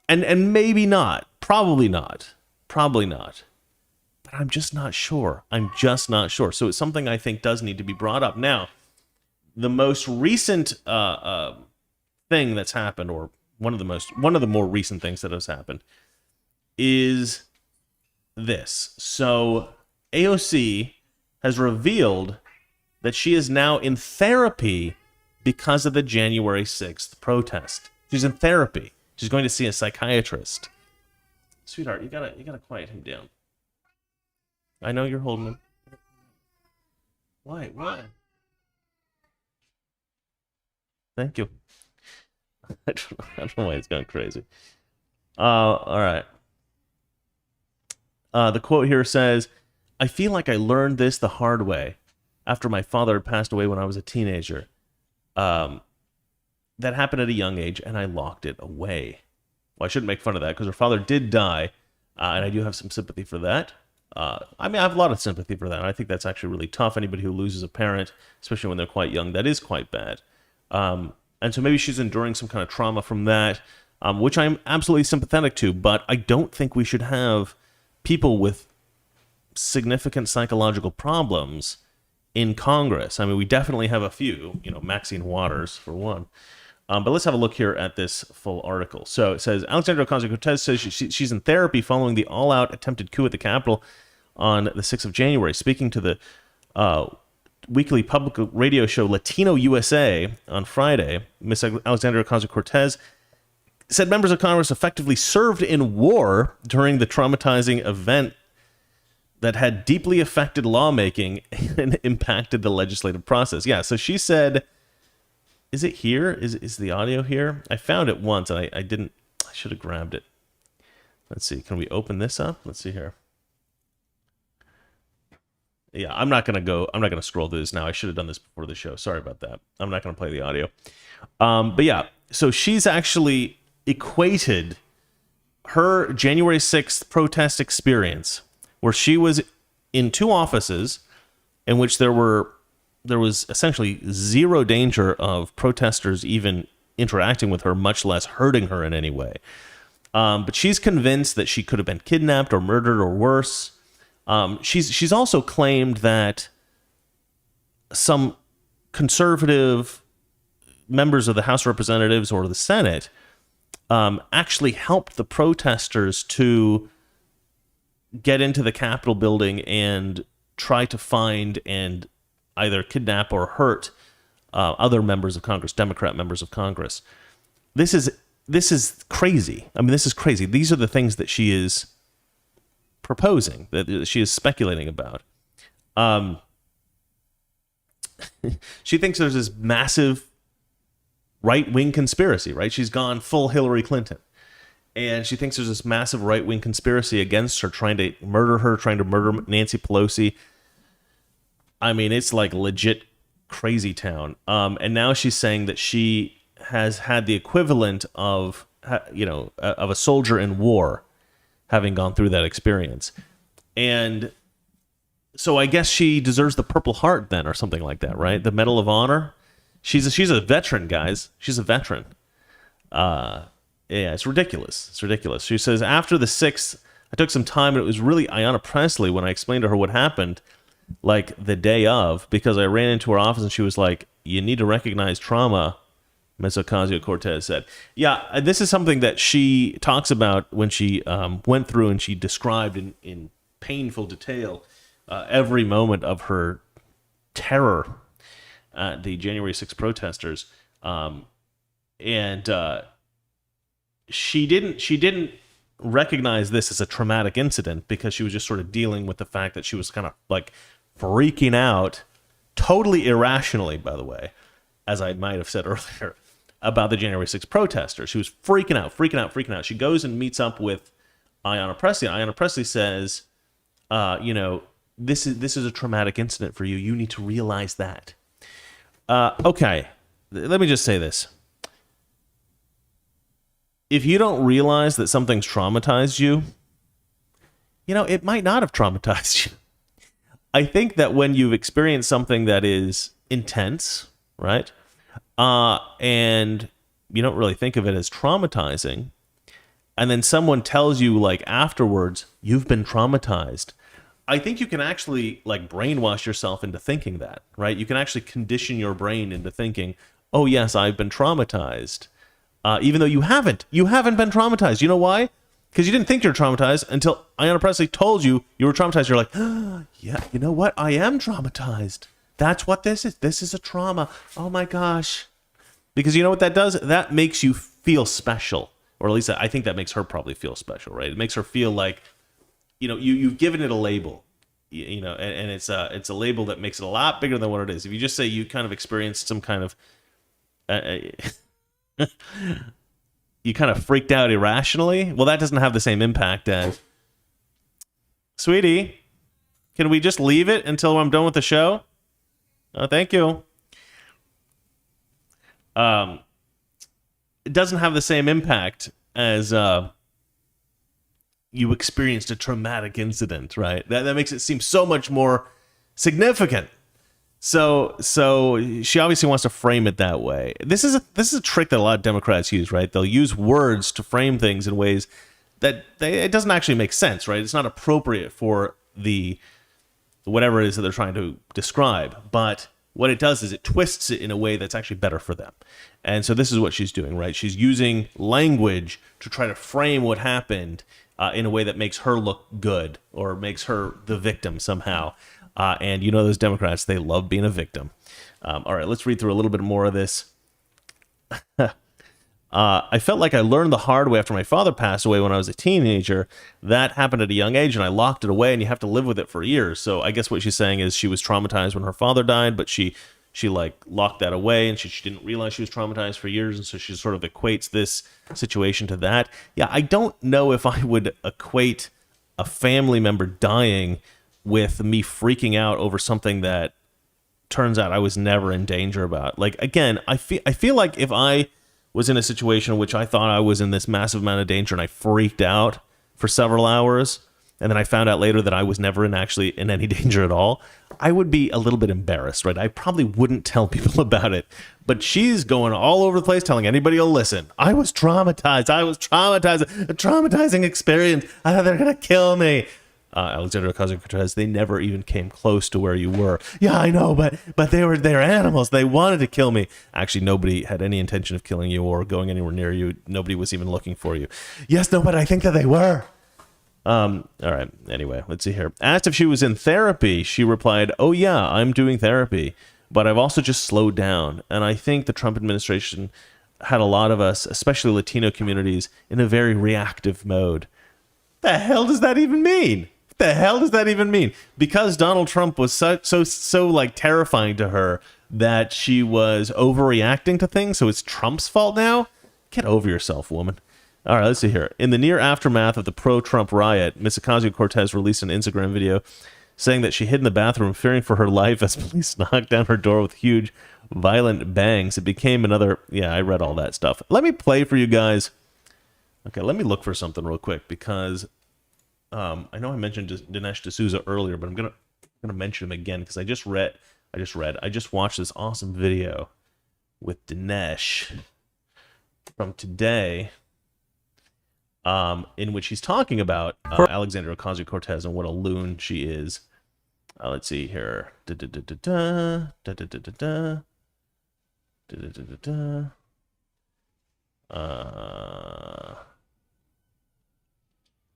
And maybe not. Probably not. But I'm just not sure. So it's something I think does need to be brought up. Now, the most recent thing that's happened, or one of the more recent things that has happened, is this. So AOC has revealed that she is now in therapy because of the January 6th protest. She's in therapy. She's going to see a psychiatrist. Sweetheart, you gotta quiet him down. I know you're holding him. Why? Thank you. I don't know why it's going crazy. All right. The quote here says, "I feel like I learned this the hard way after my father had passed away when I was a teenager. That happened at a young age, and I locked it away." Well, I shouldn't make fun of that, because her father did die, and I do have some sympathy for that. I have a lot of sympathy for that, and I think that's actually really tough. Anybody who loses a parent, especially when they're quite young, that is quite bad. And so maybe she's enduring some kind of trauma from that, which I'm absolutely sympathetic to, but I don't think we should have people with significant psychological problems in Congress. I mean, we definitely have a few, Maxine Waters, for one. But let's have a look here at this full article. So it says, Alexandria Ocasio-Cortez says she's in therapy following the all-out attempted coup at the Capitol on the 6th of January. Speaking to the weekly public radio show Latino USA on Friday, Miss Alexandria Ocasio-Cortez said members of Congress effectively served in war during the traumatizing event that had deeply affected lawmaking and impacted the legislative process. Yeah, so she said, is it here? Is the audio here? I found it once, and I didn't. I should have grabbed it. Let's see. Can we open this up? Let's see here. Yeah, I'm not gonna scroll through this now. I should have done this before the show. Sorry about that. I'm not gonna play the audio. But yeah, so she's actually equated her January 6th protest experience, where she was in two offices in which there was essentially zero danger of protesters even interacting with her, much less hurting her in any way. But she's convinced that she could have been kidnapped or murdered or worse. She's also claimed that some conservative members of the House of Representatives or the Senate actually helped the protesters to get into the Capitol building and try to find and either kidnap or hurt other members of Congress, Democrat members of Congress. This is crazy. I mean, this is crazy. These are the things that she is proposing, that she is speculating about. She thinks there's this massive right-wing conspiracy, right? She's gone full Hillary Clinton. And she thinks there's this massive right-wing conspiracy against her, trying to murder her, trying to murder Nancy Pelosi. I mean, it's like legit crazy town. And now she's saying that she has had the equivalent of, of a soldier in war, having gone through that experience. And so I guess she deserves the Purple Heart then, or something like that, right? The Medal of Honor. She's a veteran, guys. She's a veteran. Yeah, it's ridiculous. It's ridiculous. She says, after the 6th, I took some time, and it was really Ayanna Pressley when I explained to her what happened, like the day of, because I ran into her office and she was like, you need to recognize trauma, Ms. Ocasio-Cortez said. Yeah, this is something that she talks about when she went through and she described in painful detail every moment of her terror at the January 6th protesters. She didn't recognize this as a traumatic incident because she was just sort of dealing with the fact that she was kind of like freaking out, totally irrationally, by the way, as I might have said earlier, about the January 6th protesters. She was freaking out. She goes and meets up with Ayanna Pressley. Ayanna Pressley says, this is a traumatic incident for you. You need to realize that. Okay, let me just say this. If you don't realize that something's traumatized you, it might not have traumatized you. I think that when you've experienced something that is intense, right? And you don't really think of it as traumatizing. And then someone tells you, like, afterwards, you've been traumatized. I think you can actually, like, brainwash yourself into thinking that, right? You can actually condition your brain into thinking, oh, yes, I've been traumatized. Even though you haven't. You haven't been traumatized. You know why? Because you didn't think you were traumatized until Ayanna Pressley told you you were traumatized. You're like, oh, yeah, you know what? I am traumatized. That's what this is. This is a trauma. Oh, my gosh. Because you know what that does? That makes you feel special. Or at least I think that makes her probably feel special, right? It makes her feel like, you know, you've given it a label, you know, and it's a label that makes it a lot bigger than what it is. If you just say you kind of experienced some kind of, you kind of freaked out irrationally, well, that doesn't have the same impact as, sweetie, can we just leave it until I'm done with the show? Oh, thank you. It doesn't have the same impact as you experienced a traumatic incident, right? That makes it seem so much more significant. So she obviously wants to frame it that way. This is a trick that a lot of Democrats use, right? They'll use words to frame things in ways that it doesn't actually make sense, right? It's not appropriate for the whatever it is that they're trying to describe, but what it does is it twists it in a way that's actually better for them. And so this is what she's doing, right? She's using language to try to frame what happened in a way that makes her look good or makes her the victim somehow. And you know those Democrats, they love being a victim. All right, let's read through a little bit more of this. I felt like I learned the hard way after my father passed away when I was a teenager. That happened at a young age, and I locked it away, and you have to live with it for years. So I guess what she's saying is she was traumatized when her father died, but she like locked that away, and she didn't realize she was traumatized for years, and so she sort of equates this situation to that. Yeah, I don't know if I would equate a family member dying with me freaking out over something that turns out I was never in danger about. Like, again, I feel like if I was in a situation in which I thought I was in this massive amount of danger and I freaked out for several hours, and then I found out later that I was never actually in any danger at all, I would be a little bit embarrassed, right? I probably wouldn't tell people about it. But she's going all over the place telling anybody who'll listen. I was traumatized. A traumatizing experience. I thought they were going to kill me. Alexandria Ocasio-Cortez, they never even came close to where you were. Yeah, I know, but they're animals. They wanted to kill me. Actually, nobody had any intention of killing you or going anywhere near you. Nobody was even looking for you. Yes, no, but I think that they were. All right. Anyway, let's see here. Asked if she was in therapy, she replied, "Oh yeah, I'm doing therapy, but I've also just slowed down. And I think the Trump administration had a lot of us, especially Latino communities, in a very reactive mode." The hell does that even mean? The hell does that even mean? Because Donald Trump was so like terrifying to her that she was overreacting to things, so it's Trump's fault now? Get over yourself, woman. All right, let's see here. In the near aftermath of the pro-Trump riot, Ms. Ocasio-Cortez released an Instagram video saying that she hid in the bathroom fearing for her life as police knocked down her door with huge, violent bangs. It became another... Yeah, I read all that stuff. Let me play for you guys. Okay, let me look for something real quick because... I know I mentioned Dinesh D'Souza earlier, but I'm gonna mention him again because I just watched this awesome video with Dinesh from today, in which he's talking about Alexandria Ocasio-Cortez and what a loon she is. Let's see here.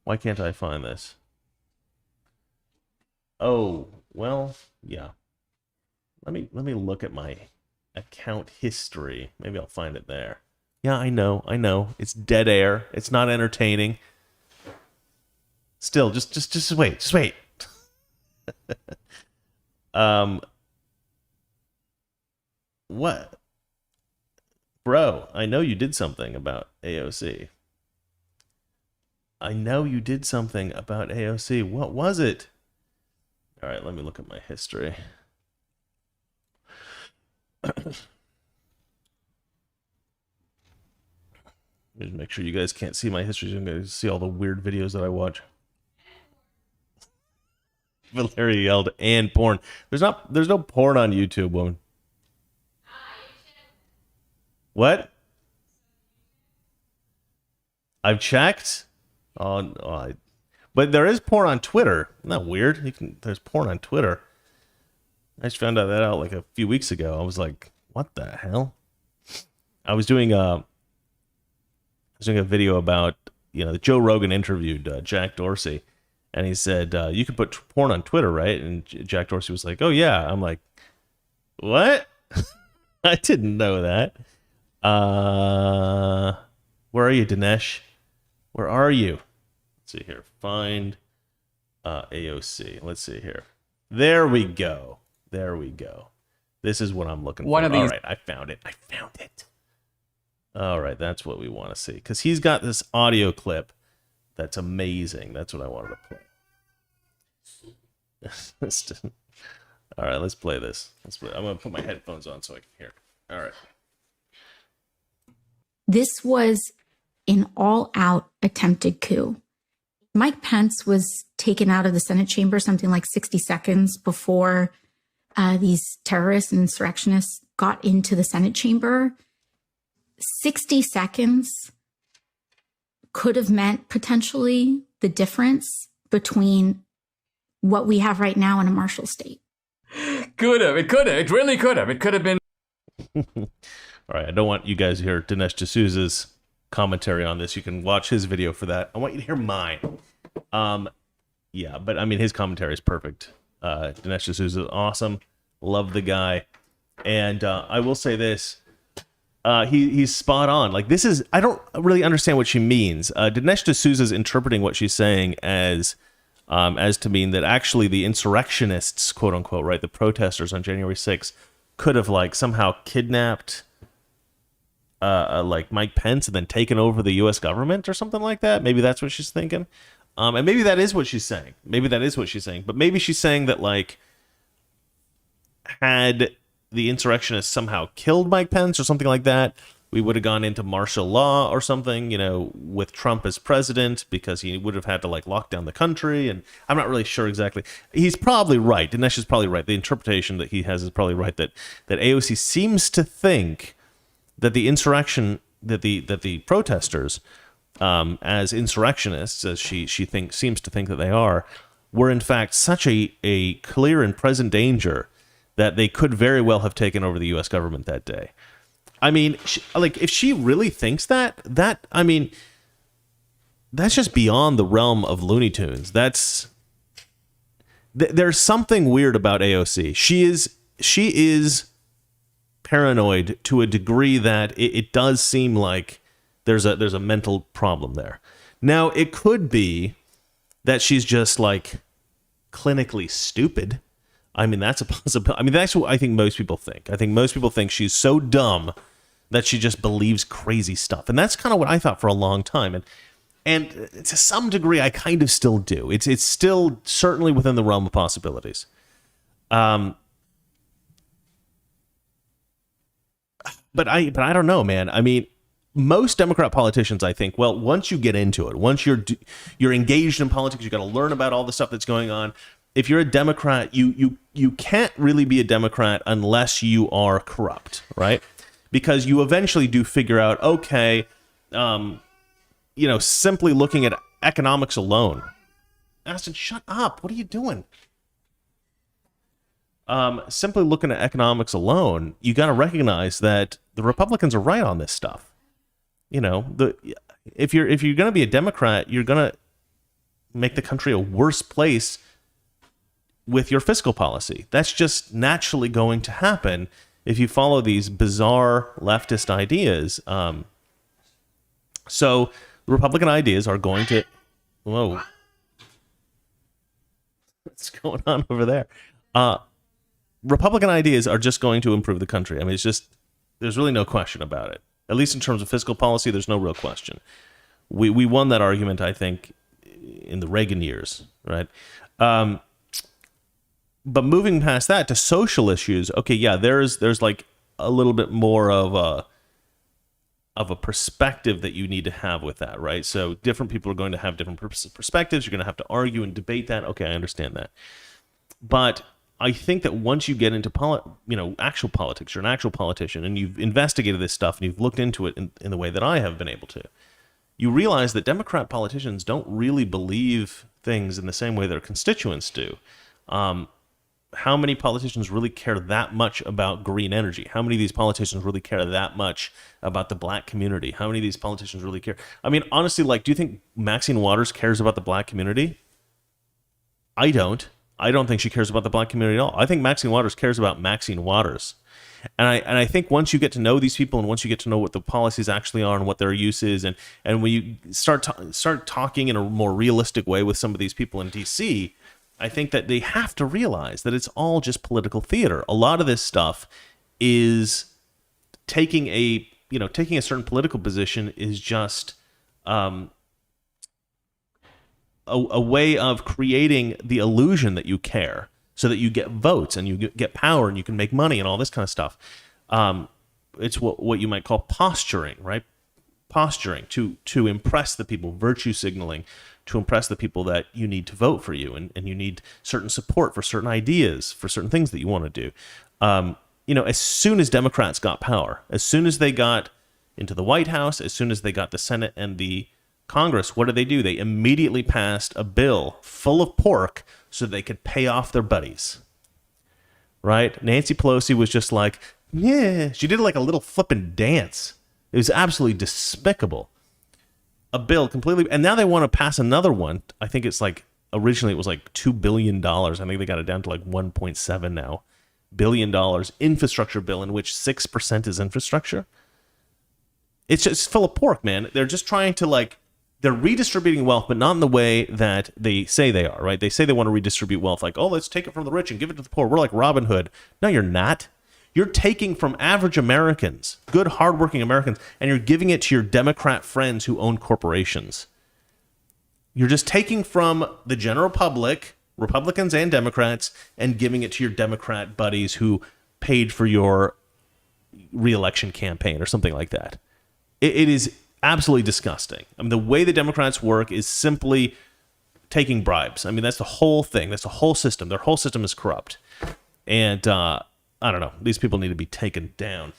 Why can't I find this? Oh, well, yeah. Let me look at my account history. Maybe I'll find it there. Yeah, I know. It's dead air. It's not entertaining. Still, just wait. What? Bro, I know you did something about AOC. I know you did something about AOC. What was it? All right, let me look at my history. Just make sure you guys can't see my history. You're going to see all the weird videos that I watch. Valeria yelled, and porn. There's no porn on YouTube, woman. What? I've checked. But there is porn on Twitter. Isn't that weird? There's porn on Twitter. I just found that out like a few weeks ago. I was like, what the hell? I was doing a video about, Joe Rogan interviewed Jack Dorsey, and he said, you can put porn on Twitter, right? And Jack Dorsey was like, oh yeah. I'm like, what? I didn't know that. Where are you, Dinesh? Where are you? Let's see here. Find AOC. Let's see here. There we go. This is what I'm looking for. All right, I found it. All right, that's what we want to see. Because he's got this audio clip that's amazing. That's what I wanted to play. All right, let's play this. I'm going to put my headphones on so I can hear. All right. This was an all-out attempted coup. Mike Pence was taken out of the Senate chamber something like 60 seconds before these terrorists and insurrectionists got into the Senate chamber. 60 seconds could have meant potentially the difference between what we have right now and a martial state. Could have. It really could have. It could have been. All right, I don't want you guys to hear Dinesh D'Souza's commentary on this. You can watch his video for that. I want you to hear mine. Yeah, but I mean, his commentary is perfect. Dinesh D'Souza is awesome. Love the guy. And I will say this. He's spot on. Like, this is, I don't really understand what she means. Dinesh D'Souza is interpreting what she's saying as to mean that actually the insurrectionists, quote unquote, right, the protesters on January 6th could have like somehow kidnapped like Mike Pence and then taken over the U.S. government or something like that. Maybe that's what she's thinking. And maybe that is what she's saying. But maybe she's saying that, like, had the insurrectionists somehow killed Mike Pence or something like that, we would have gone into martial law or something, with Trump as president, because he would have had to, like, lock down the country. And I'm not really sure exactly. He's probably right. Dinesh is probably right. The interpretation that he has is probably right, that AOC seems to think that the insurrection, that the protesters, as insurrectionists, as she seems to think that they are, were in fact such a clear and present danger that they could very well have taken over the U.S. government that day. I mean, if she really thinks that, I mean, that's just beyond the realm of Looney Tunes. There's something weird about AOC. She is paranoid to a degree that it does seem like there's a mental problem there. Now, it could be that she's just like clinically stupid. I mean, that's a possibility. I mean, that's what I think most people think. I think most people think she's so dumb that she just believes crazy stuff. And that's kind of what I thought for a long time. And to some degree, I kind of still do. It's still certainly within the realm of possibilities. But I don't know, man. I mean, most Democrat politicians, I think, well, once you get into it, once you're engaged in politics, you got to learn about all the stuff that's going on. If you're a Democrat, you can't really be a Democrat unless you are corrupt, right? Because you eventually do figure out, okay, simply looking at economics alone. Aston, shut up. What are you doing? Simply looking at economics alone, you got to recognize that the Republicans are right on this stuff. If you're going to be a Democrat, you're going to make the country a worse place with your fiscal policy. That's just naturally going to happen if you follow these bizarre leftist ideas. So the Republican ideas are going to... Whoa. What's going on over there? Republican ideas are just going to improve the country. I mean, it's just... There's really no question about it. At least in terms of fiscal policy, there's no real question. We won that argument, I think, in the Reagan years, right? But moving past that to social issues, okay, yeah, there's like a little bit more of a perspective that you need to have with that, right? So different people are going to have different perspectives. You're going to have to argue and debate that. Okay, I understand that. But I think that once you get into actual politics, you're an actual politician, and you've investigated this stuff and you've looked into it in the way that I have been able to, you realize that Democrat politicians don't really believe things in the same way their constituents do. How many politicians really care that much about green energy? How many of these politicians really care that much about the black community? How many of these politicians really care? I mean, honestly, like, do you think Maxine Waters cares about the black community? I don't. I don't think she cares about the black community at all. I think Maxine Waters cares about Maxine Waters. And I think once you get to know these people, and once you get to know what the policies actually are and what their use is, and when you start talking in a more realistic way with some of these people in D.C., I think that they have to realize that it's all just political theater. A lot of this stuff is taking a certain political position is just a way of creating the illusion that you care, so that you get votes and you get power and you can make money and all this kind of stuff. It's what you might call posturing, right? Posturing to impress the people, virtue signaling, to impress the people that you need to vote for you, and you need certain support for certain ideas, for certain things that you want to do. As soon as Democrats got power, as soon as they got into the White House, as soon as they got the Senate and the Congress, what did they do? They immediately passed a bill full of pork so they could pay off their buddies. Right? Nancy Pelosi was just like, yeah, she did like a little flippin' dance. It was absolutely despicable. A bill completely, and now they want to pass another one. I think it's like, originally it was like $2 billion. I think they got it down to like 1.7 now. $1 billion infrastructure bill in which 6% is infrastructure. It's just full of pork, man. They're just trying to they're redistributing wealth, but not in the way that they say they are, right? They say they want to redistribute wealth, like, oh, let's take it from the rich and give it to the poor. We're like Robin Hood. No, you're not. You're taking from average Americans, good, hardworking Americans, and you're giving it to your Democrat friends who own corporations. You're just taking from the general public, Republicans and Democrats, and giving it to your Democrat buddies who paid for your re-election campaign or something like that. It is absolutely disgusting. I mean, the way the Democrats work is simply taking bribes. I mean, that's the whole thing. That's the whole system. Their whole system is corrupt. And I don't know. These people need to be taken down.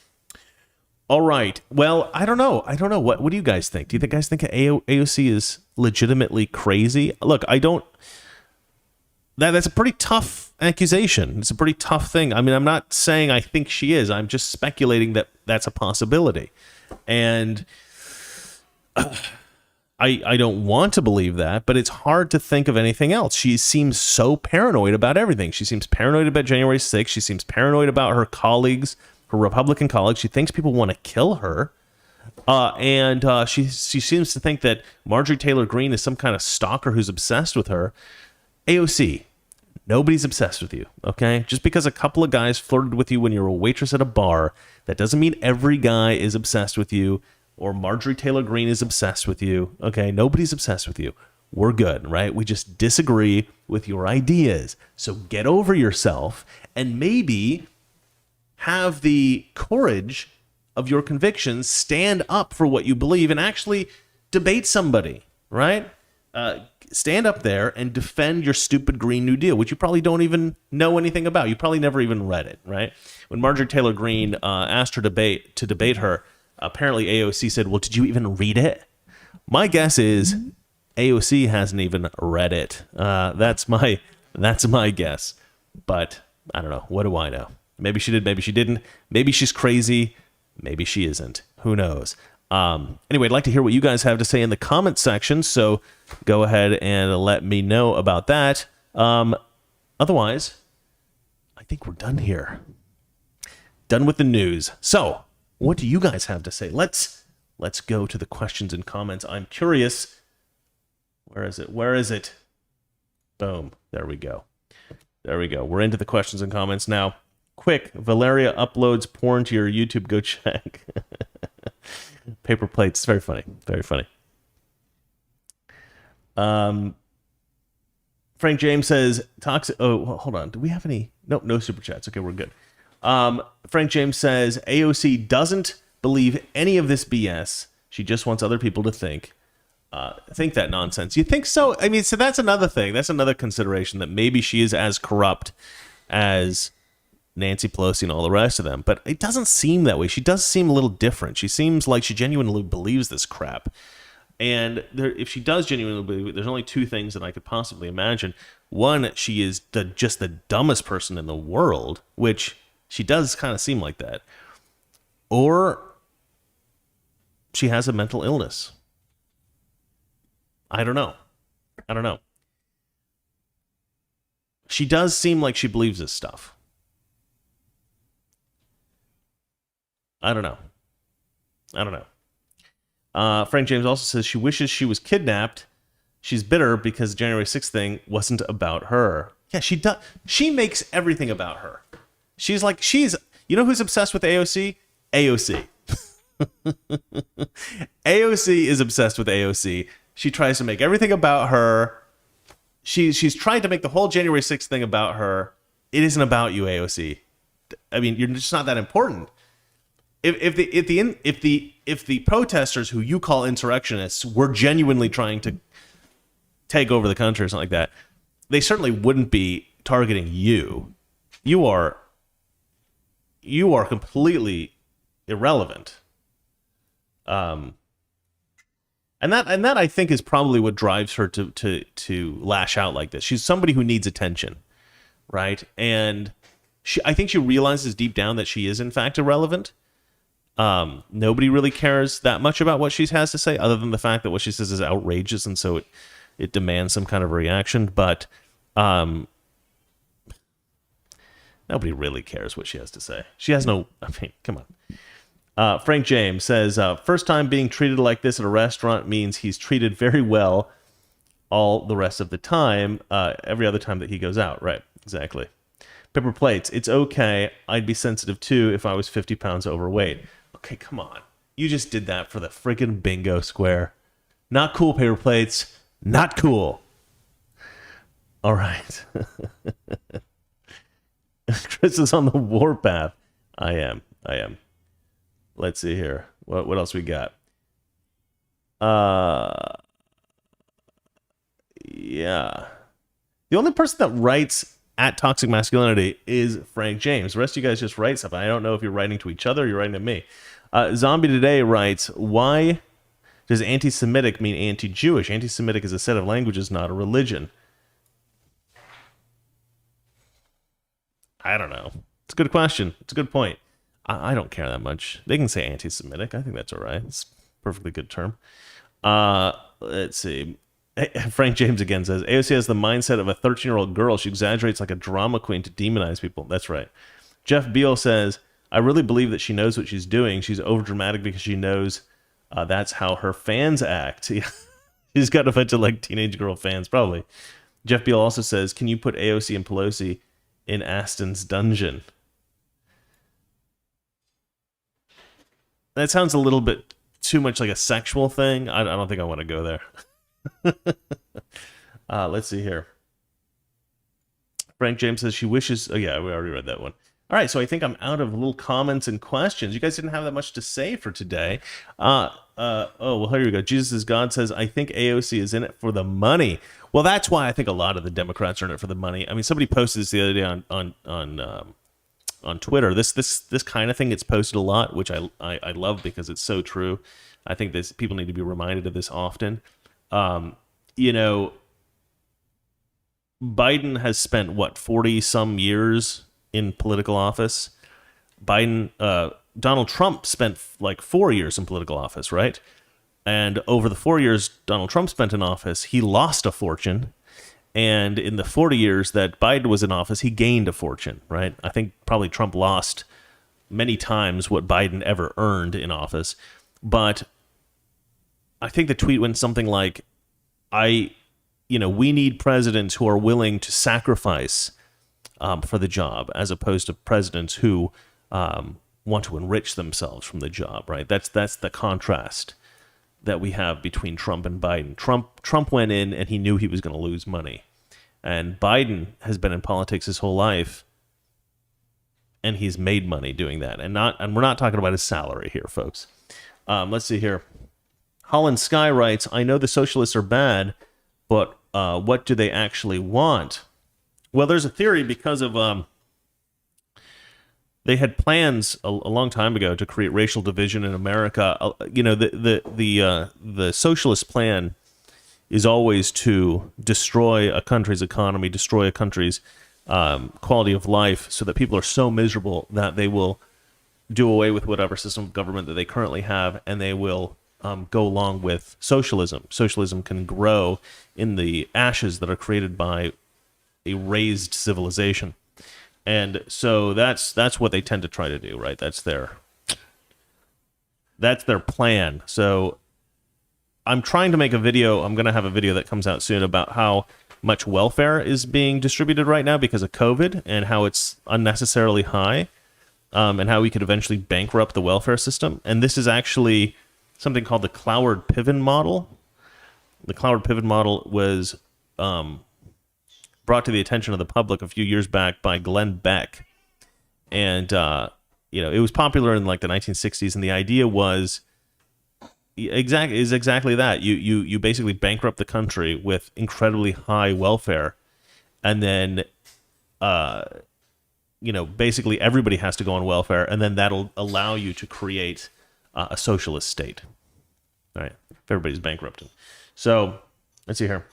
All right. Well, I don't know. What do you guys think? Do you guys think AOC is legitimately crazy? Look, I don't. That's a pretty tough accusation. It's a pretty tough thing. I mean, I'm not saying I think she is. I'm just speculating that that's a possibility. And I don't want to believe that, but it's hard to think of anything else. She seems so paranoid about everything. She seems paranoid about January 6th. She seems paranoid about her colleagues, her Republican colleagues. She thinks people want to kill her. And she seems to think that Marjorie Taylor Greene is some kind of stalker who's obsessed with her. AOC, nobody's obsessed with you, okay? Just because a couple of guys flirted with you when you were a waitress at a bar, that doesn't mean every guy is obsessed with you, or Marjorie Taylor Greene is obsessed with you, okay? Nobody's obsessed with you. We're good, right? We just disagree with your ideas. So get over yourself and maybe have the courage of your convictions, stand up for what you believe, and actually debate somebody, right? Stand up there and defend your stupid Green New Deal, which you probably don't even know anything about. You probably never even read it, right? When Marjorie Taylor Greene asked her to debate her, apparently AOC said, well, did you even read it? My guess is AOC hasn't even read it. That's my guess. But I don't know. What do I know? Maybe she did, maybe she didn't. Maybe she's crazy. Maybe she isn't. Who knows? Anyway, I'd like to hear what you guys have to say in the comments section, so go ahead and let me know about that. Otherwise, I think we're done here. Done with the news. So, what do you guys have to say? Let's go to the questions and comments. I'm curious. Where is it? Boom. There we go. We're into the questions and comments now. Quick, Valeria uploads porn to your YouTube. Go check. Paper plates. Very funny. Very funny. Frank James says, toxic. Oh, hold on. Do we have any? Nope, no super chats. Okay, we're good. Frank James says, AOC doesn't believe any of this BS. She just wants other people to think that nonsense. You think so? I mean, so that's another thing. That's another consideration, that maybe she is as corrupt as Nancy Pelosi and all the rest of them. But it doesn't seem that way. She does seem a little different. She seems like she genuinely believes this crap. And if she does genuinely believe it, there's only two things that I could possibly imagine. One, she is just the dumbest person in the world, which she does kind of seem like that. Or she has a mental illness. I don't know. She does seem like she believes this stuff. I don't know. Frank James also says she wishes she was kidnapped. She's bitter because the January 6th thing wasn't about her. Yeah, she does. She makes everything about her. She's you know who's obsessed with AOC? AOC. AOC is obsessed with AOC. She tries to make everything about her. She's tried to make the whole January 6th thing about her. It isn't about you, AOC. I mean, you're just not that important. If the protesters who you call insurrectionists were genuinely trying to take over the country or something like that, they certainly wouldn't be targeting you. You are completely irrelevant. And that I think is probably what drives her to lash out like this. She's somebody who needs attention, right? And I think she realizes deep down that she is in fact irrelevant. Nobody really cares that much about what she has to say, other than the fact that what she says is outrageous, and so it demands some kind of reaction. But nobody really cares what she has to say. She has no. I mean, come on. Frank James says, first time being treated like this at a restaurant means he's treated very well all the rest of the time, every other time that he goes out. Right, exactly. Pepper Plates, it's okay. I'd be sensitive too if I was 50 pounds overweight. Okay, come on. You just did that for the friggin' bingo square. Not cool, Paper Plates. Not cool. All right. Chris is on the warpath. I am. Let's see here. What else we got? Yeah. The only person that writes at Toxic Masculinity is Frank James. The rest of you guys just write stuff. I don't know if you're writing to each other or you're writing to me. Zombie Today writes, why does anti-Semitic mean anti-Jewish? Anti-Semitic is a set of languages, not a religion. I don't know. It's a good question. It's a good point. I don't care that much. They can say anti-Semitic. I think that's all right. It's a perfectly good term. Let's see. Frank James again says, AOC has the mindset of a 13-year-old girl. She exaggerates like a drama queen to demonize people. That's right. Jeff Beal says, I really believe that she knows what she's doing. She's overdramatic because she knows that's how her fans act. She's got a bunch of like teenage girl fans, probably. Jeff Beal also says, can you put AOC and Pelosi in Aston's dungeon? That sounds a little bit too much like a sexual thing. I don't think I want to go there. Let's see here. Frank James says she wishes... Oh, yeah, we already read that one. All right, so I think I'm out of little comments and questions. You guys didn't have that much to say for today. Well, here we go. Jesus is God says, I think AOC is in it for the money. Well, that's why I think a lot of the Democrats are in it for the money. I mean, somebody posted this the other day on Twitter. This kind of thing gets posted a lot, which I love because it's so true. I think people need to be reminded of this often. You know, Biden has spent 40 some years in political office. Donald Trump spent like 4 years in political office, right? And over the 4 years Donald Trump spent in office, he lost a fortune. And in the 40 years that Biden was in office, he gained a fortune, right? I think probably Trump lost many times what Biden ever earned in office. But I think the tweet went something like, we need presidents who are willing to sacrifice for the job, as opposed to presidents who want to enrich themselves from the job, right? That's the contrast that we have between Trump and Biden. Trump went in and he knew he was going to lose money. And Biden has been in politics his whole life, and he's made money doing that. And we're not talking about his salary here, folks. Let's see here. Holland Sky writes, I know the socialists are bad, but what do they actually want? Well, there's a theory because of they had plans a long time ago to create racial division in America. The socialist plan is always to destroy a country's economy, destroy a country's quality of life, so that people are so miserable that they will do away with whatever system of government that they currently have, and they will go along with socialism. Socialism can grow in the ashes that are created by a raised civilization. And so that's what they tend to try to do, right? That's their plan. So I'm trying to make a video. I'm going to have a video that comes out soon about how much welfare is being distributed right now because of COVID, and how it's unnecessarily high, and how we could eventually bankrupt the welfare system. And this is actually something called the Cloward-Piven model. The Cloward-Piven model was brought to the attention of the public a few years back by Glenn Beck. And, it was popular in like the 1960s. And the idea was exactly that. You basically bankrupt the country with incredibly high welfare. And then, basically everybody has to go on welfare. And then that'll allow you to create a socialist state. All right. If everybody's bankrupted. So let's see here.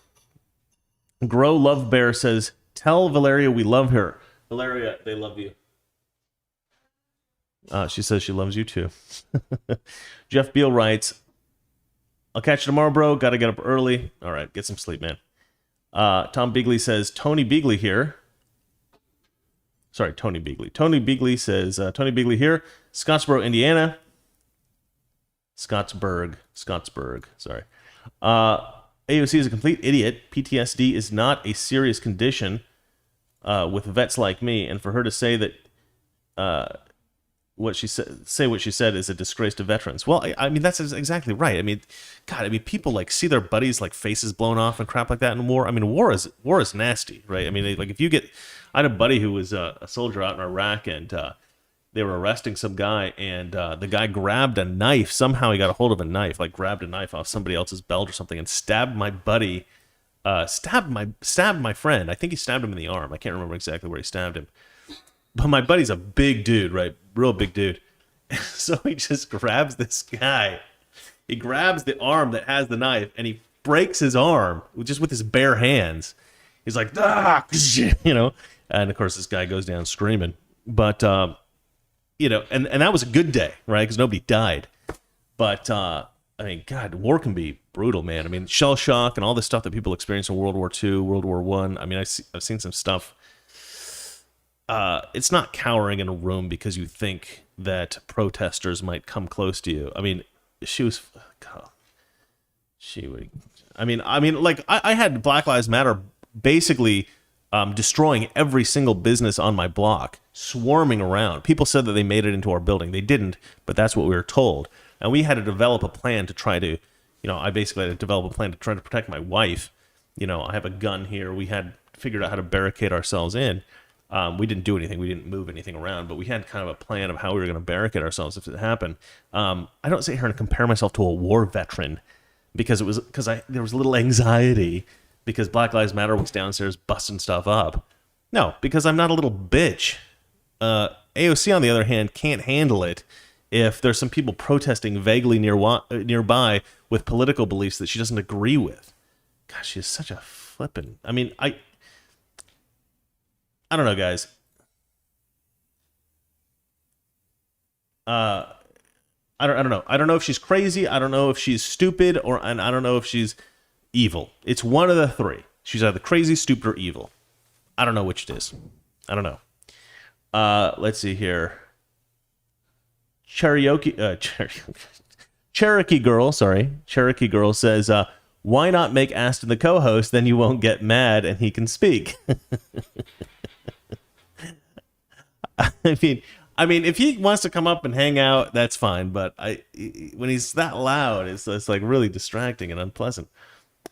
Grow Love Bear says, tell Valeria we love her. Valeria, they love you. She says she loves you too. Jeff Beal writes, I'll catch you tomorrow, bro. Got to get up early. All right, get some sleep, man. Tom Beagley says, Tony Beagley here. Sorry, Tony Beagley. Tony Beagley says, Tony Beagley here. Scottsboro, Indiana. Scottsburg. Sorry. AOC is a complete idiot. PTSD is not a serious condition with vets like me, and for her to say that what she said is a disgrace to veterans. Well, I mean that's exactly right. I mean, God, people like see their buddies like faces blown off and crap like that in war. I mean, war is nasty, right? I mean, like if you get, I had a buddy who was a soldier out in Iraq, and they were arresting some guy, and the guy grabbed a knife. Somehow he got a hold of a knife, like grabbed a knife off somebody else's belt or something, and stabbed my buddy. Stabbed my friend. I think he stabbed him in the arm. I can't remember exactly where he stabbed him. But my buddy's a big dude, right? Real big dude. So he just grabs this guy. He grabs the arm that has the knife, and he breaks his arm just with his bare hands. He's like, and of course this guy goes down screaming. But and that was a good day, right? Because nobody died. But I mean, God, war can be brutal, man. I mean, shell shock and all this stuff that people experience in World War II, World War I. I mean, I've seen some stuff. It's not cowering in a room because you think that protesters might come close to you. I mean, I had Black Lives Matter basically destroying every single business on my block, swarming around. People said that they made it into our building. They didn't, but that's what we were told. And we had to develop a plan to try to, I basically had to develop a plan to try to protect my wife. I have a gun here. We had figured out how to barricade ourselves in. We didn't do anything. We didn't move anything around, but we had kind of a plan of how we were going to barricade ourselves if it happened. I don't sit here and compare myself to a war veteran because there was a little anxiety because Black Lives Matter was downstairs busting stuff up. No, because I'm not a little bitch. AOC, on the other hand, can't handle it if there's some people protesting vaguely nearby with political beliefs that she doesn't agree with. Gosh, she's such a flippin'. I mean, I don't know, guys. I don't know. I don't know if she's crazy. I don't know if she's stupid, and I don't know if she's evil. It's one of the three. She's either crazy, stupid, or evil. I don't know which it is. I don't know. Let's see here. Cherokee Girl says, why not make Aston the co-host? Then you won't get mad and he can speak. I mean, if he wants to come up and hang out, that's fine. But when he's that loud, it's like really distracting and unpleasant.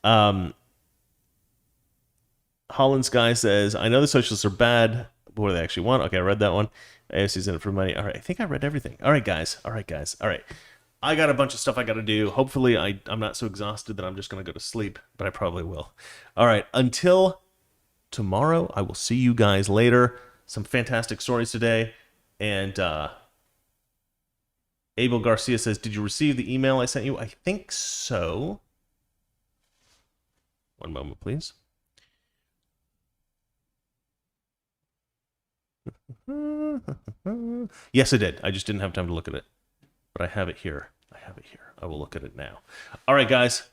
Holland Sky says, I know the socialists are bad, but what do they actually want? Okay, I read that one. AFC's in it for money. All right, I think I read everything. All right, guys. All right. I got a bunch of stuff I got to do. Hopefully, I'm not so exhausted that I'm just going to go to sleep, but I probably will. All right, until tomorrow, I will see you guys later. Some fantastic stories today. And Abel Garcia says, did you receive the email I sent you? I think so. One moment, please. Yes, I did. I just didn't have time to look at it. But I have it here. I will look at it now. All right, guys.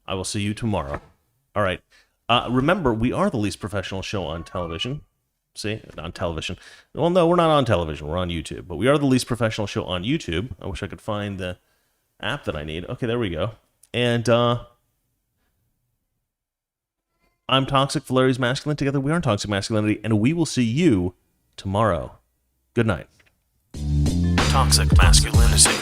I will see you tomorrow. All right. Remember, we are the least professional show on television. See? On television. Well, no, we're not on television. We're on YouTube. But we are the least professional show on YouTube. I wish I could find the app that I need. Okay, there we go. And I'm Toxic, Valeri's Masculine. Together we are Toxic Masculinity. And we will see you tomorrow. Good night. Toxic Masculinity.